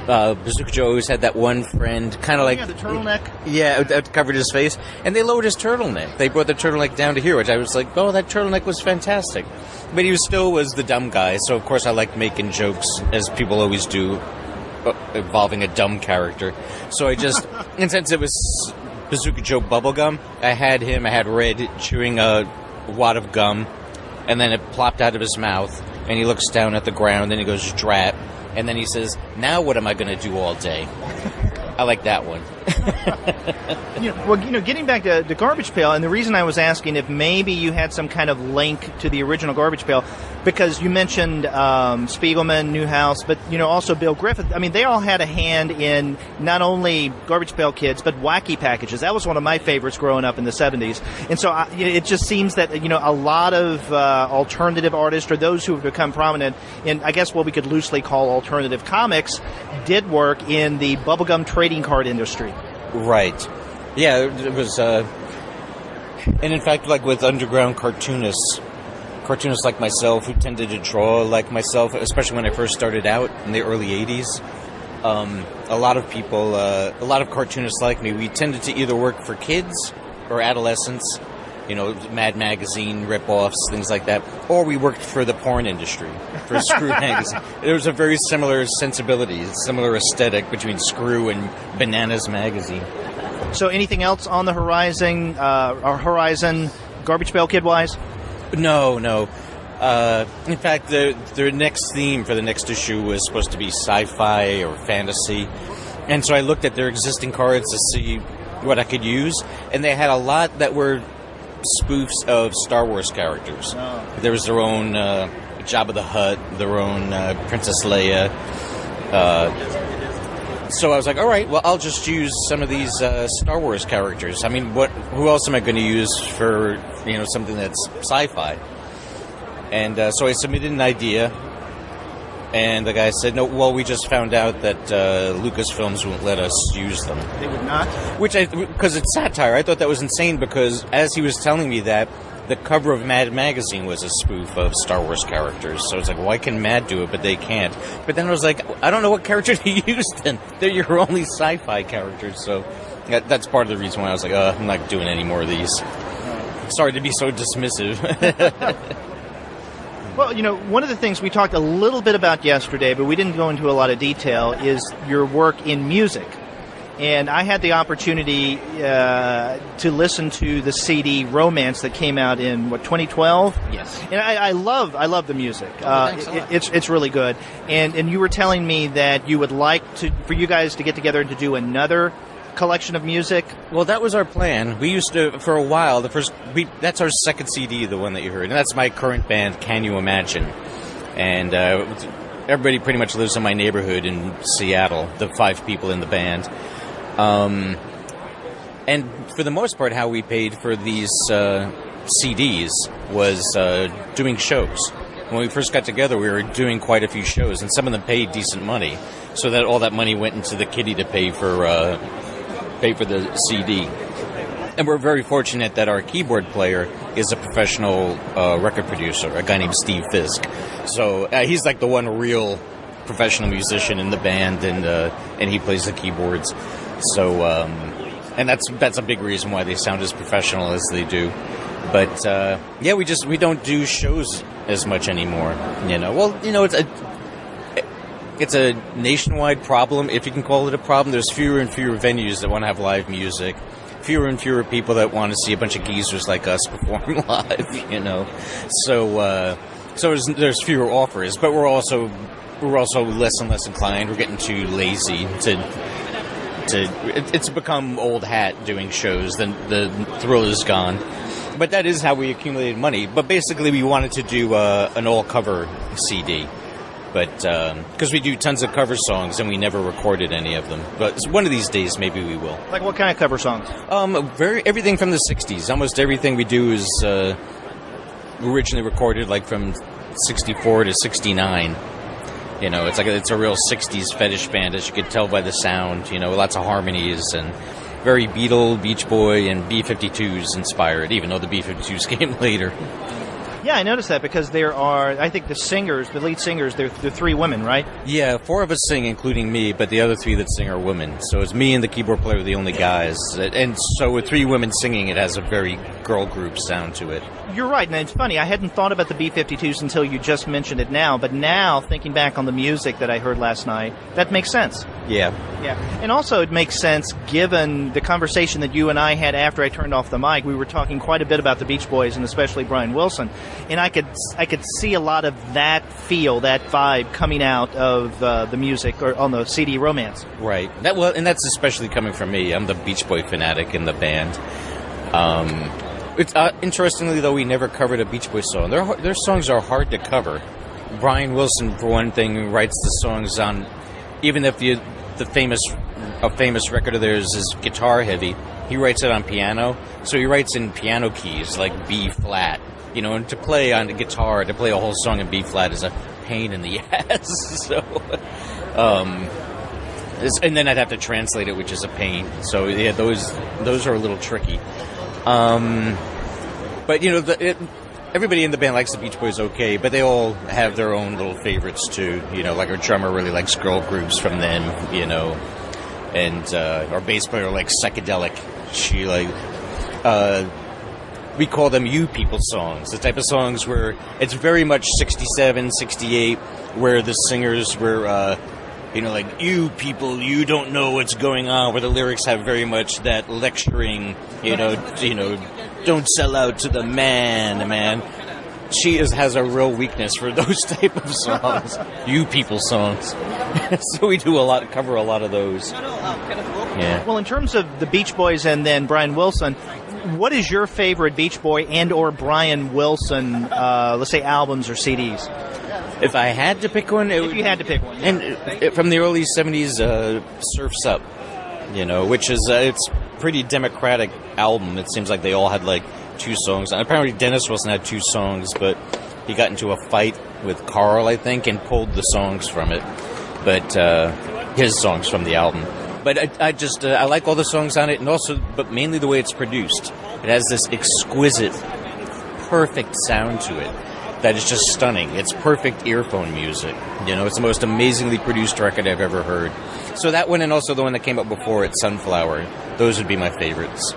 Bazooka Joe always had that one friend, kind of like... Yeah, the turtleneck. Yeah, that covered his face. And they lowered his turtleneck. They brought the turtleneck down to here, which I was like, oh, that turtleneck was fantastic. But he still was the dumb guy, so of course I liked making jokes, as people always do, involving a dumb character. So I just... and since it was Bazooka Joe Bubblegum, I had Red chewing a wad of gum, and then it plopped out of his mouth, and he looks down at the ground, and he goes, drat. And then he says, now what am I going to do all day? I like that one. Getting back to Garbage Pail, and the reason I was asking if maybe you had some kind of link to the original Garbage Pail, because you mentioned Spiegelman, Newhouse, but also Bill Griffith. I mean, they all had a hand in not only Garbage Pail Kids, but Wacky Packages. That was one of my favorites growing up in the 70s. And so it just seems that a lot of alternative artists, or those who have become prominent in, I guess, what we could loosely call alternative comics, did work in the bubblegum trading card industry. Right. Yeah, it was, and in fact, like with underground cartoonists like myself who tended to draw like myself, especially when I first started out in the early 80s, a lot of people, a lot of cartoonists like me, we tended to either work for kids or adolescents, Mad Magazine rip-offs, things like that, or we worked for the porn industry, for Screw Magazine. There was a very similar sensibility, similar aesthetic between Screw and Bananas Magazine. So anything else on the horizon, Garbage Pail Kid-wise? No. In fact, the next theme for the next issue was supposed to be sci-fi or fantasy. And so I looked at their existing cards to see what I could use. And they had a lot that were spoofs of Star Wars characters. Oh. There was their own Jabba the Hutt, their own Princess Leia. So I was like, all right, well, I'll just use some of these Star Wars characters. I mean, who else am I going to use for, something that's sci-fi? And so I submitted an idea, and the guy said, no, well, we just found out that Lucasfilms won't let us use them. They would not? Because it's satire. I thought that was insane, because as he was telling me that, the cover of Mad Magazine was a spoof of Star Wars characters. So I was like, why can Mad do it, but they can't? But then I was like, I don't know what character to use then. They're your only sci-fi characters. So that's part of the reason why I was like, I'm not doing any more of these. Sorry to be so dismissive. Well, one of the things we talked a little bit about yesterday, but we didn't go into a lot of detail, is your work in music. And I had the opportunity to listen to the CD Romance that came out in 2012. Yes. And I love the music. It's really good. And you were telling me that you would like for you guys to get together and to do another collection of music. Well, that was our plan. We used to, for a while, that's our second CD, the one that you heard, and that's my current band, Can You Imagine? And everybody pretty much lives in my neighborhood in Seattle, the 5 people in the band. And for the most part, how we paid for these CDs was doing shows. When we first got together, we were doing quite a few shows, and some of them paid decent money, so that all that money went into the kitty to pay for the CD. And we're very fortunate that our keyboard player is a professional record producer, a guy named Steve Fisk. So he's like the one real professional musician in the band, and he plays the keyboards. So, and that's a big reason why they sound as professional as they do. But we don't do shows as much anymore. Well, it's a nationwide problem, if you can call it a problem. There's fewer and fewer venues that want to have live music. Fewer and fewer people that want to see a bunch of geezers like us perform live, So there's fewer offers, but we're also less and less inclined. We're getting too lazy it's become old hat doing shows. The thrill is gone. But that is how we accumulated money. But basically, we wanted to do an all-cover CD. But because we do tons of cover songs and we never recorded any of them. But one of these days, maybe we will. Like what kind of cover songs? Everything from the 60s. Almost everything we do is originally recorded like from 64 to 69. It's a real 60s fetish band, as you could tell by the sound. Lots of harmonies and very Beach Boy and B-52s inspired, even though the B-52s came later. Yeah, I noticed that because there are, I think the lead singers, they're 3 women, right? Yeah, 4 of us sing, including me, but the other 3 that sing are women. So it's me and the keyboard player, the only guys. And so with 3 women singing, it has a very girl group sound to it. You're right, and it's funny. I hadn't thought about the B-52s until you just mentioned it now, but now, thinking back on the music that I heard last night, that makes sense. Yeah. Yeah, and also it makes sense given the conversation that you and I had after I turned off the mic. We were talking quite a bit about the Beach Boys and especially Brian Wilson, and I could see a lot of that feel, that vibe coming out of the music or on the CD Romance. Right. And that's especially coming from me. I'm the Beach Boy fanatic in the band. It's interestingly, though, we never covered a Beach Boys song. Their songs are hard to cover. Brian Wilson, for one thing, writes the songs on, even if a famous record of theirs is guitar heavy, he writes it on piano. So he writes in piano keys like B flat. And to play on the guitar, to play a whole song in B flat is a pain in the ass. So, and then I'd have to translate it, which is a pain. So yeah, those are a little tricky. But everybody in the band likes the Beach Boys okay, but they all have their own little favorites too. Like our drummer really likes girl groups from them, and our bass player likes psychedelic. She we call them you people songs, the type of songs where it's very much 67, 68, where the singers were, like, you people, you don't know what's going on, where the lyrics have very much that lecturing, don't sell out to the man. She has a real weakness for those type of songs, you people songs. So we cover a lot of those. Yeah. Well, in terms of the Beach Boys and then Brian Wilson, what is your favorite Beach Boy and or Brian Wilson, let's say, albums or CDs? If I had to pick one, if you had to pick one, and from the early '70s, Surf's Up, which is it's pretty democratic album. It seems like they all had like 2 songs. Apparently, Dennis Wilson had 2 songs, but he got into a fight with Carl, I think, and pulled the songs from it. But his songs from the album. But I like all the songs on it, and also, but mainly the way it's produced. It has this exquisite, perfect sound to it that is just stunning. It's perfect earphone music. It's the most amazingly produced record I've ever heard. So that one, and also the one that came up before it, Sunflower, those would be my favorites.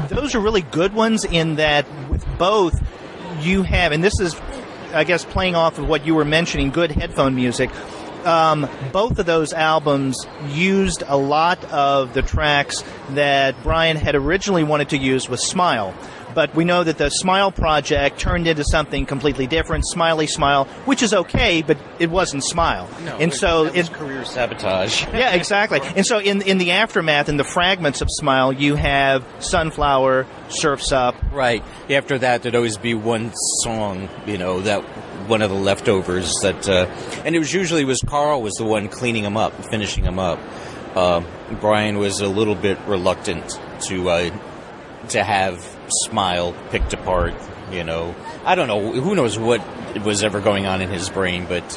Those are really good ones in that with both you have, and this is, I guess, playing off of what you were mentioning, good headphone music. Both of those albums used a lot of the tracks that Brian had originally wanted to use with Smile. But we know that the Smile project turned into something completely different, Smiley Smile, which is okay, but it wasn't Smile. No, and so it's career sabotage. Yeah, exactly. And so in the aftermath, in the fragments of Smile, you have Sunflower, Surf's Up. Right. After that, there'd always be one song, that one of the leftovers that, and it was Carl was the one cleaning them up, finishing them up. Brian was a little bit reluctant to have Smile picked apart, I don't know, who knows what was ever going on in his brain, but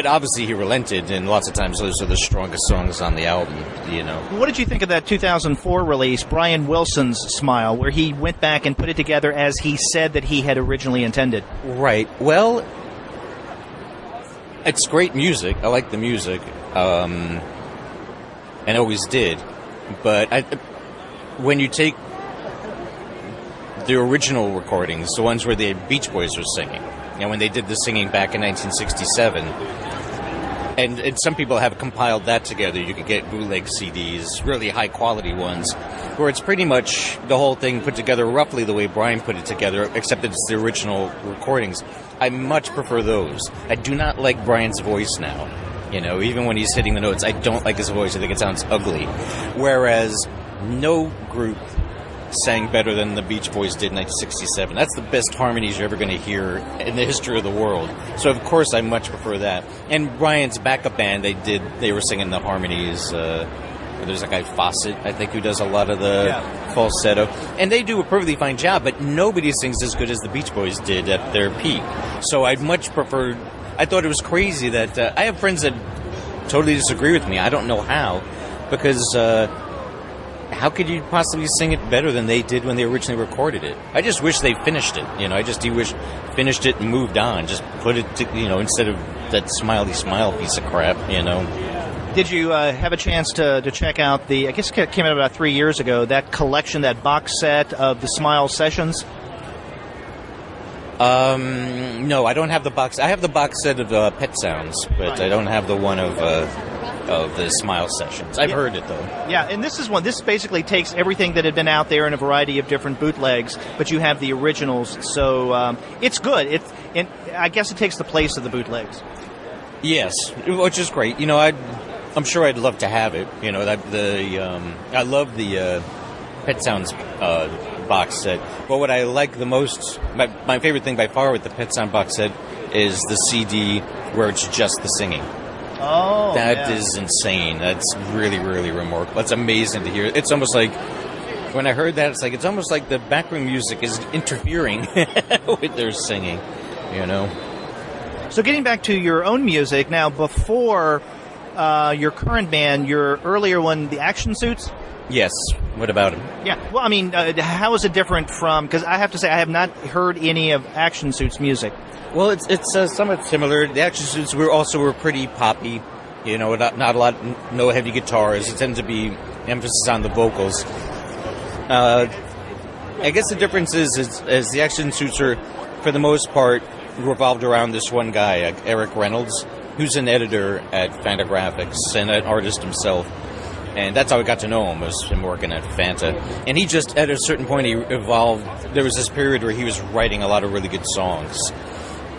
obviously he relented, and lots of times those are the strongest songs on the album, What did you think of that 2004 release, Brian Wilson's Smile, where he went back and put it together as he said that he had originally intended? Right. Well, it's great music. I like the music, and always did. But when you take the original recordings, the ones where the Beach Boys were singing, when they did the singing back in 1967, and some people have compiled that together. You could get bootleg CDs, really high quality ones, where it's pretty much the whole thing put together roughly the way Brian put it together, except it's the original recordings. I much prefer those. I do not like Brian's voice now. Even when he's hitting the notes, I don't like his voice. I think it sounds ugly. Whereas no group sang better than the Beach Boys did in 1967. That's the best harmonies you're ever going to hear in the history of the world. So, of course, I much prefer that. And Brian's backup band, they were singing the harmonies. There's a guy, Fawcett, I think, who does a lot of the falsetto. And they do a perfectly fine job, but nobody sings as good as the Beach Boys did at their peak. So I'd much prefer... I thought it was crazy that... I have friends that totally disagree with me. I don't know how. Because... how could you possibly sing it better than they did when they originally recorded it? I just wish they finished it. I just wish finished it and moved on. Just put it to, instead of that Smiley Smile piece of crap, Did you have a chance to check out I guess it came out about 3 years ago, that collection, that box set of the Smile Sessions? No, I don't have the box. I have the box set of Pet Sounds, but Right. I don't have the one of the Smile Sessions. I've heard it, though. Yeah, and this basically takes everything that had been out there in a variety of different bootlegs, but you have the originals, so it's good. And I guess it takes the place of the bootlegs. Yes, which is great. I'm sure I'd love to have it. I love the Pet Sounds box set. But what I like the most, my favorite thing by far with the Pet Sound box set is the CD where it's just the singing. Oh, That is insane. That's really, really remarkable. It's amazing to hear. It's almost like, when I heard that, it's almost like the background music is interfering with their singing, So getting back to your own music, now before your current band, your earlier one, the Action Suits? Yes. What about him? Yeah. Well, I mean, how is it different from... Because I have to say, I have not heard any of Action Suits' music. Well, it's somewhat similar. The Action Suits were pretty poppy. Not a lot, no heavy guitars. It tends to be emphasis on the vocals. I guess the difference is the Action Suits are, for the most part, revolved around this one guy, Eric Reynolds, who's an editor at Fantagraphics and an artist himself. And that's how I got to know him, was him working at Fanta. And he just, at a certain point, he evolved. There was this period where he was writing a lot of really good songs.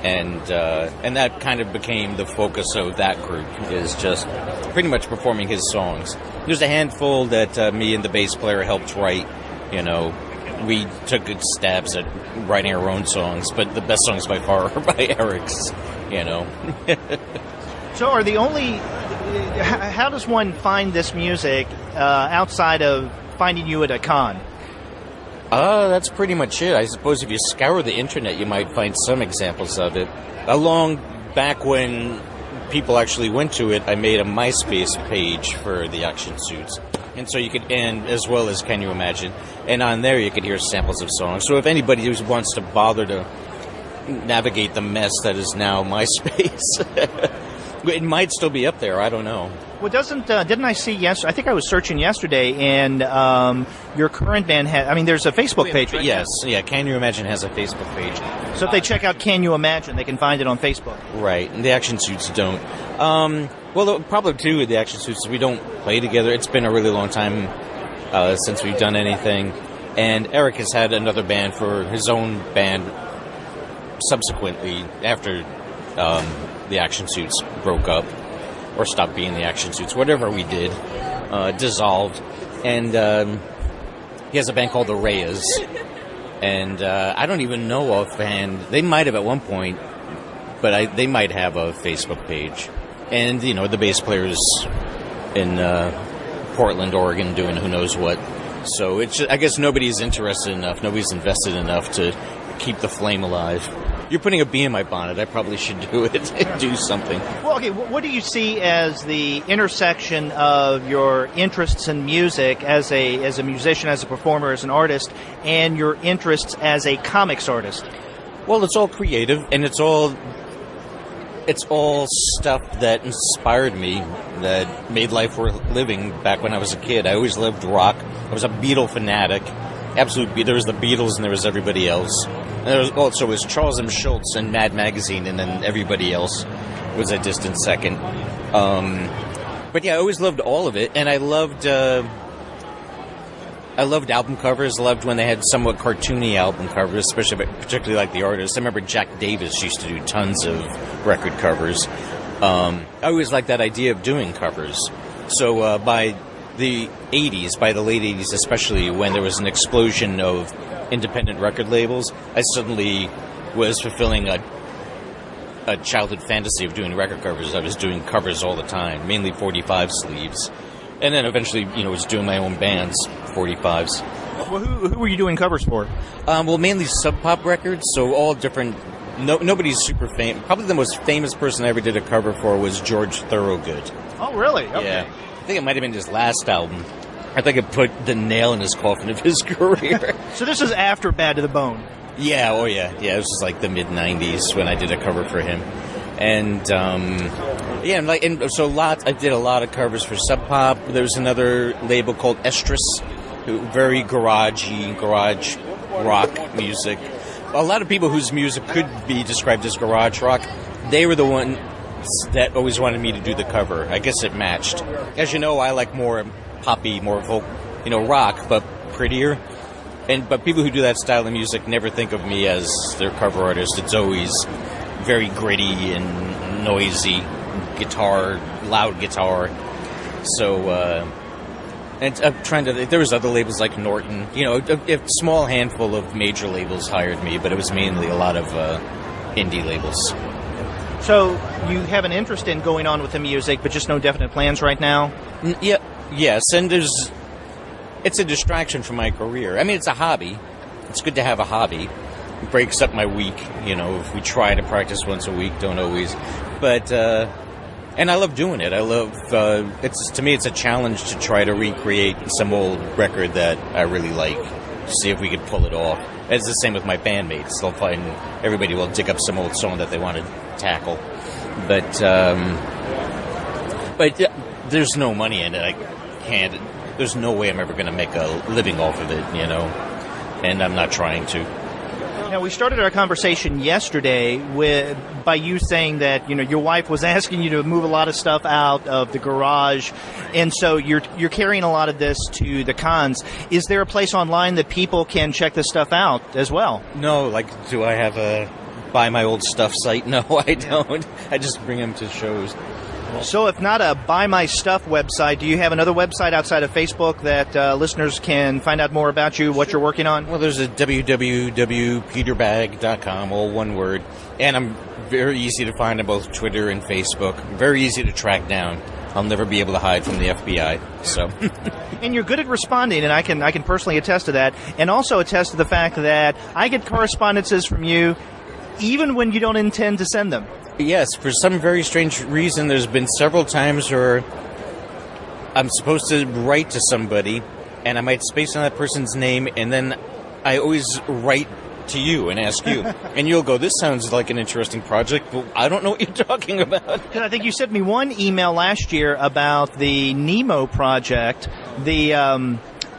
And that kind of became the focus of that group, is just pretty much performing his songs. There's a handful that me and the bass player helped write. We took good stabs at writing our own songs, but the best songs by far are by Eric's, So are the only... How does one find this music outside of finding you at a con? That's pretty much it. I suppose if you scour the internet, you might find some examples of it. Along back when people actually went to it, I made a MySpace page for the Action Suits. And so you could, and as well as Can You Imagine? And on there you could hear samples of songs. So if anybody who wants to bother to navigate the mess that is now MySpace, it might still be up there. I don't know. Well, didn't I see I think I was searching yesterday, and your current band there's a Facebook page, right? Yes, yeah, Can You Imagine has a Facebook page. So if they check out Can You Imagine, they can find it on Facebook. Right, and the Action Suits don't. Well, the problem, too, with the Action Suits is we don't play together. It's been a really long time since we've done anything. And Eric has had another band for his own band subsequently after the Action Suits broke up, or stopped being the Action Suits, whatever we did, dissolved. And he has a band called the Reyes. And I don't even know offhand. They might have at one point, but they might have a Facebook page. And, the bass player's in Portland, Oregon, doing who knows what. So it's I guess nobody's interested enough, nobody's invested enough to keep the flame alive. You're putting a bee in my bonnet. I probably should do it. Do something. Well, okay, what do you see as the intersection of your interests in music as a musician, as a performer, as an artist, and your interests as a comics artist? Well, it's all creative, and it's all stuff that inspired me, that made life worth living back when I was a kid. I always loved rock. I was a Beatle fanatic. There was the Beatles and there was everybody else. And there was also was Charles M. Schultz and Mad Magazine, and then everybody else was a distant second. But yeah, I always loved all of it, and I loved album covers. I loved when they had somewhat cartoony album covers, particularly like the artists. I remember Jack Davis used to do tons of record covers. I always liked that idea of doing covers. So by the 80s, by the late 80s especially, when there was an explosion of independent record labels, I suddenly was fulfilling a childhood fantasy of doing record covers. I was doing covers all the time, mainly 45 sleeves. And then eventually, was doing my own bands, 45s. Well, who were you doing covers for? Well, mainly Sub Pop records, so all different. Nobody's super famous. Probably the most famous person I ever did a cover for was George Thorogood. Oh, really? Okay. Yeah. I think it might have been his last album. I think it put the nail in his coffin of his career. So this is after Bad to the Bone. Yeah, oh yeah. Yeah, it was like the mid-90s when I did a cover for him. And so lots. I did a lot of covers for Sub Pop. There was another label called Estrus, very garage rock music. A lot of people whose music could be described as garage rock, they were the ones that always wanted me to do the cover. I guess it matched. As you know, I like more poppy, more folk, rock, but prettier. But people who do that style of music never think of me as their cover artist. It's always very gritty and noisy loud guitar. So, and I'm trying to. There was other labels like Norton. A small handful of major labels hired me, but it was mainly a lot of indie labels. So you have an interest in going on with the music, but just no definite plans right now? Yes, and it's a distraction from my career. I mean, it's a hobby. It's good to have a hobby. It breaks up my week, if we try to practice once a week, don't always. But, and I love doing it. I love, to me, it's a challenge to try to recreate some old record that I really like, to see if we could pull it off. It's the same with my bandmates. They'll find, everybody will dig up some old song that they want to tackle. But there's no money in it. I can't. There's no way I'm ever going to make a living off of it, and I'm not trying to. Now, we started our conversation yesterday by you saying that, your wife was asking you to move a lot of stuff out of the garage, and so you're carrying a lot of this to the cons. Is there a place online that people can check this stuff out as well? No, do I have a buy my old stuff site? No, I don't. I just bring them to shows. So if not a Buy My Stuff website, do you have another website outside of Facebook that listeners can find out more about you, what you're working on? Well, there's a www.peterbagge.com, all one word. And I'm very easy to find on both Twitter and Facebook. Very easy to track down. I'll never be able to hide from the FBI. So, and you're good at responding, and I can personally attest to that, and also attest to the fact that I get correspondences from you even when you don't intend to send them. Yes, for some very strange reason, there's been several times where I'm supposed to write to somebody, and I might space on that person's name, and then I always write to you and ask you. And you'll go, this sounds like an interesting project, but I don't know what you're talking about. Because I think you sent me one email last year about the Nemo project,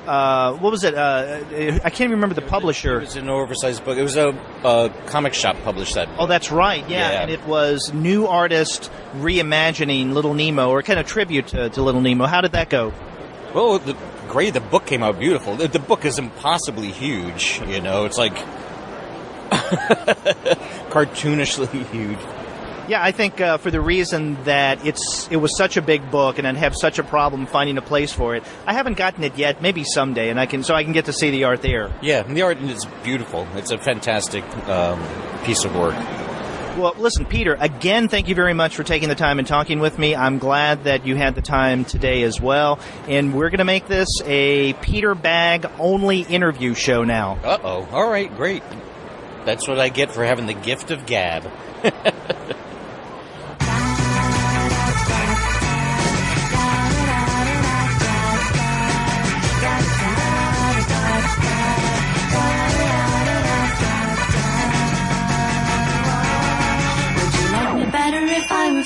what was it? I can't remember the publisher. It was an oversized book. It was a comic shop published that book. Oh, that's right, yeah. And it was new artist reimagining Little Nemo, or kind of tribute to Little Nemo. How did that go? Well, great. The book came out beautiful. The book is impossibly huge, It's like cartoonishly huge. Yeah, I think for the reason that it was such a big book and I'd have such a problem finding a place for it. I haven't gotten it yet. Maybe someday, and I can get to see the art there. Yeah, and the art is beautiful. It's a fantastic piece of work. Well, listen, Peter, again, thank you very much for taking the time and talking with me. I'm glad that you had the time today as well. And we're going to make this a Peter Bagge only interview show now. Uh-oh. All right, great. That's what I get for having the gift of gab.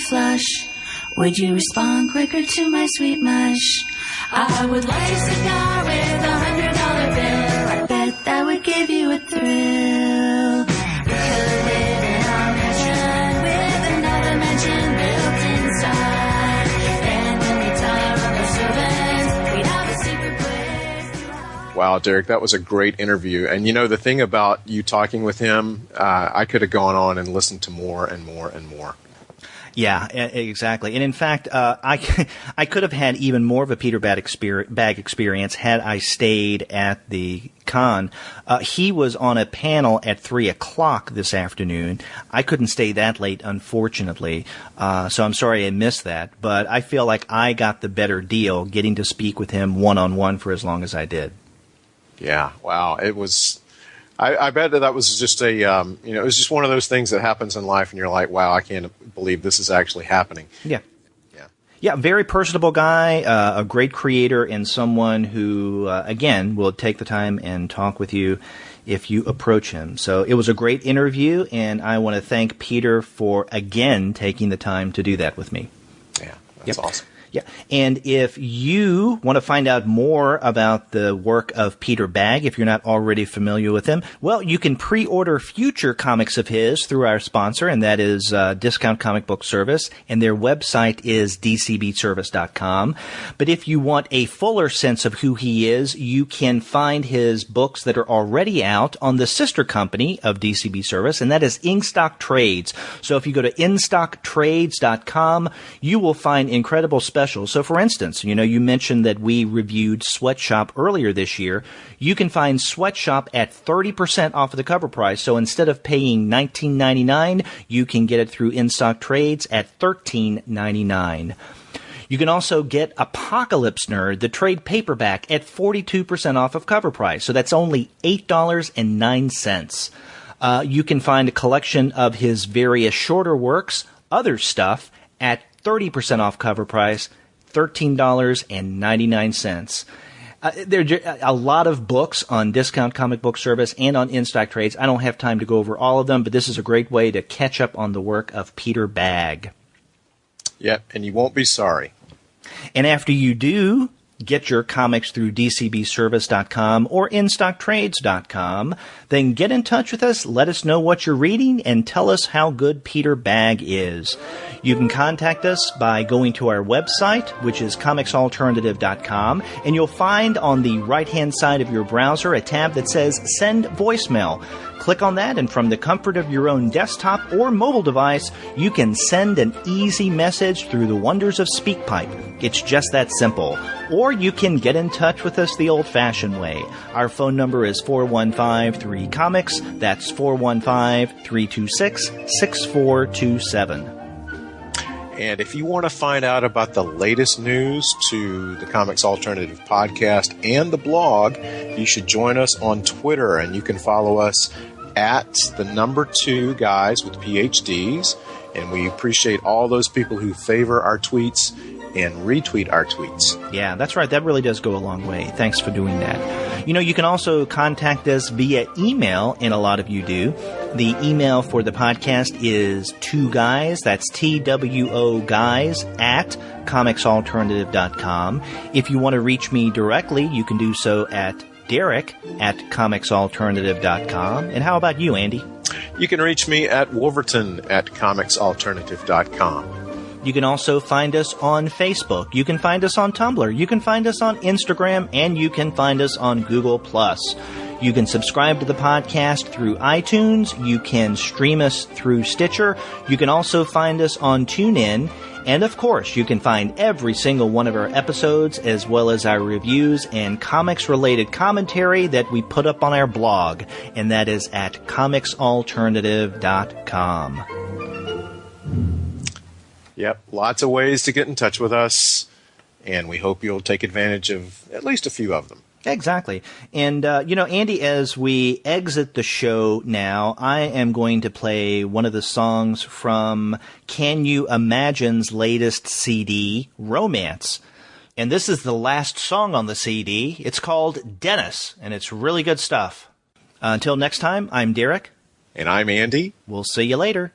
Flush. Would you respond quicker to my sweet mush? I would like a cigar with $100 bill. I bet that would give you a thrill. We could live in our mansion with another mansion built inside. And when we tire of the servants, we'd have a secret place. Wow, Derek, that was a great interview. And the thing about you talking with him, I could have gone on and listened to more and more and more. Yeah, exactly. And in fact, I could have had even more of a Peter Bagge experience had I stayed at the con. He was on a panel at 3:00 this afternoon. I couldn't stay that late, unfortunately. So I'm sorry I missed that. But I feel like I got the better deal getting to speak with him one-on-one for as long as I did. Yeah, wow. It was... I bet that was just it was just one of those things that happens in life, and you're like, wow, I can't believe this is actually happening. Yeah. Yeah, very personable guy, a great creator, and someone who, again, will take the time and talk with you if you approach him. So it was a great interview, and I want to thank Peter for, again, taking the time to do that with me. Yeah, that's awesome. Yeah, and if you want to find out more about the work of Peter Bagge, if you're not already familiar with him, well, you can pre-order future comics of his through our sponsor, and that is Discount Comic Book Service, and their website is dcbservice.com. But if you want a fuller sense of who he is, you can find his books that are already out on the sister company of DCB Service, and that is Inkstock Trades. So if you go to instocktrades.com, you will find incredible specials. So, for instance, you mentioned that we reviewed Sweatshop earlier this year. You can find Sweatshop at 30% off of the cover price. So instead of paying $19.99, you can get it through In-Stock Trades at $13.99. You can also get Apocalypse Nerd, the trade paperback, at 42% off of cover price. So that's only $8.09. You can find a collection of his various shorter works, other stuff, at 30% off cover price, $13.99. There are a lot of books on Discount Comic Book Service and on In-Stock Trades. I don't have time to go over all of them, but this is a great way to catch up on the work of Peter Bagge. Yep, and you won't be sorry. And after you do get your comics through dcbservice.com or instocktrades.com, then get in touch with us, let us know what you're reading, and tell us how good Peter Bagge is. You can contact us by going to our website, which is comicsalternative.com, and you'll find on the right-hand side of your browser a tab that says Send Voicemail. Click on that, and from the comfort of your own desktop or mobile device, you can send an easy message through the wonders of SpeakPipe. It's just that simple. Or you can get in touch with us the old-fashioned way. Our phone number is 415-3-COMICS. That's 415-326-6427. And if you want to find out about the latest news to the Comics Alternative podcast and the blog, you should join us on Twitter, and you can follow us at the number 2 guys with PhDs. And we appreciate all those people who favor our tweets and retweet our tweets. Yeah, that's right. That really does go a long way. Thanks for doing that. You can also contact us via email, and a lot of you do. The email for the podcast is 2guys, that's TWO guys, at comicsalternative.com. If you want to reach me directly, you can do so at Derek at comicsalternative.com. And how about you, Andy? You can reach me at Wolverton at comicsalternative.com. You can also find us on Facebook. You can find us on Tumblr. You can find us on Instagram, and you can find us on Google+. You can subscribe to the podcast through iTunes. You can stream us through Stitcher. You can also find us on TuneIn. And, of course, you can find every single one of our episodes, as well as our reviews and comics-related commentary that we put up on our blog, and that is at comicsalternative.com. Yep, lots of ways to get in touch with us, and we hope you'll take advantage of at least a few of them. Exactly. And, Andy, as we exit the show now, I am going to play one of the songs from Can You Imagine's latest CD, Romance. And this is the last song on the CD. It's called Dennis, and it's really good stuff. Until next time, I'm Derek. And I'm Andy. We'll see you later.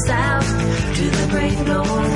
South to the brave North.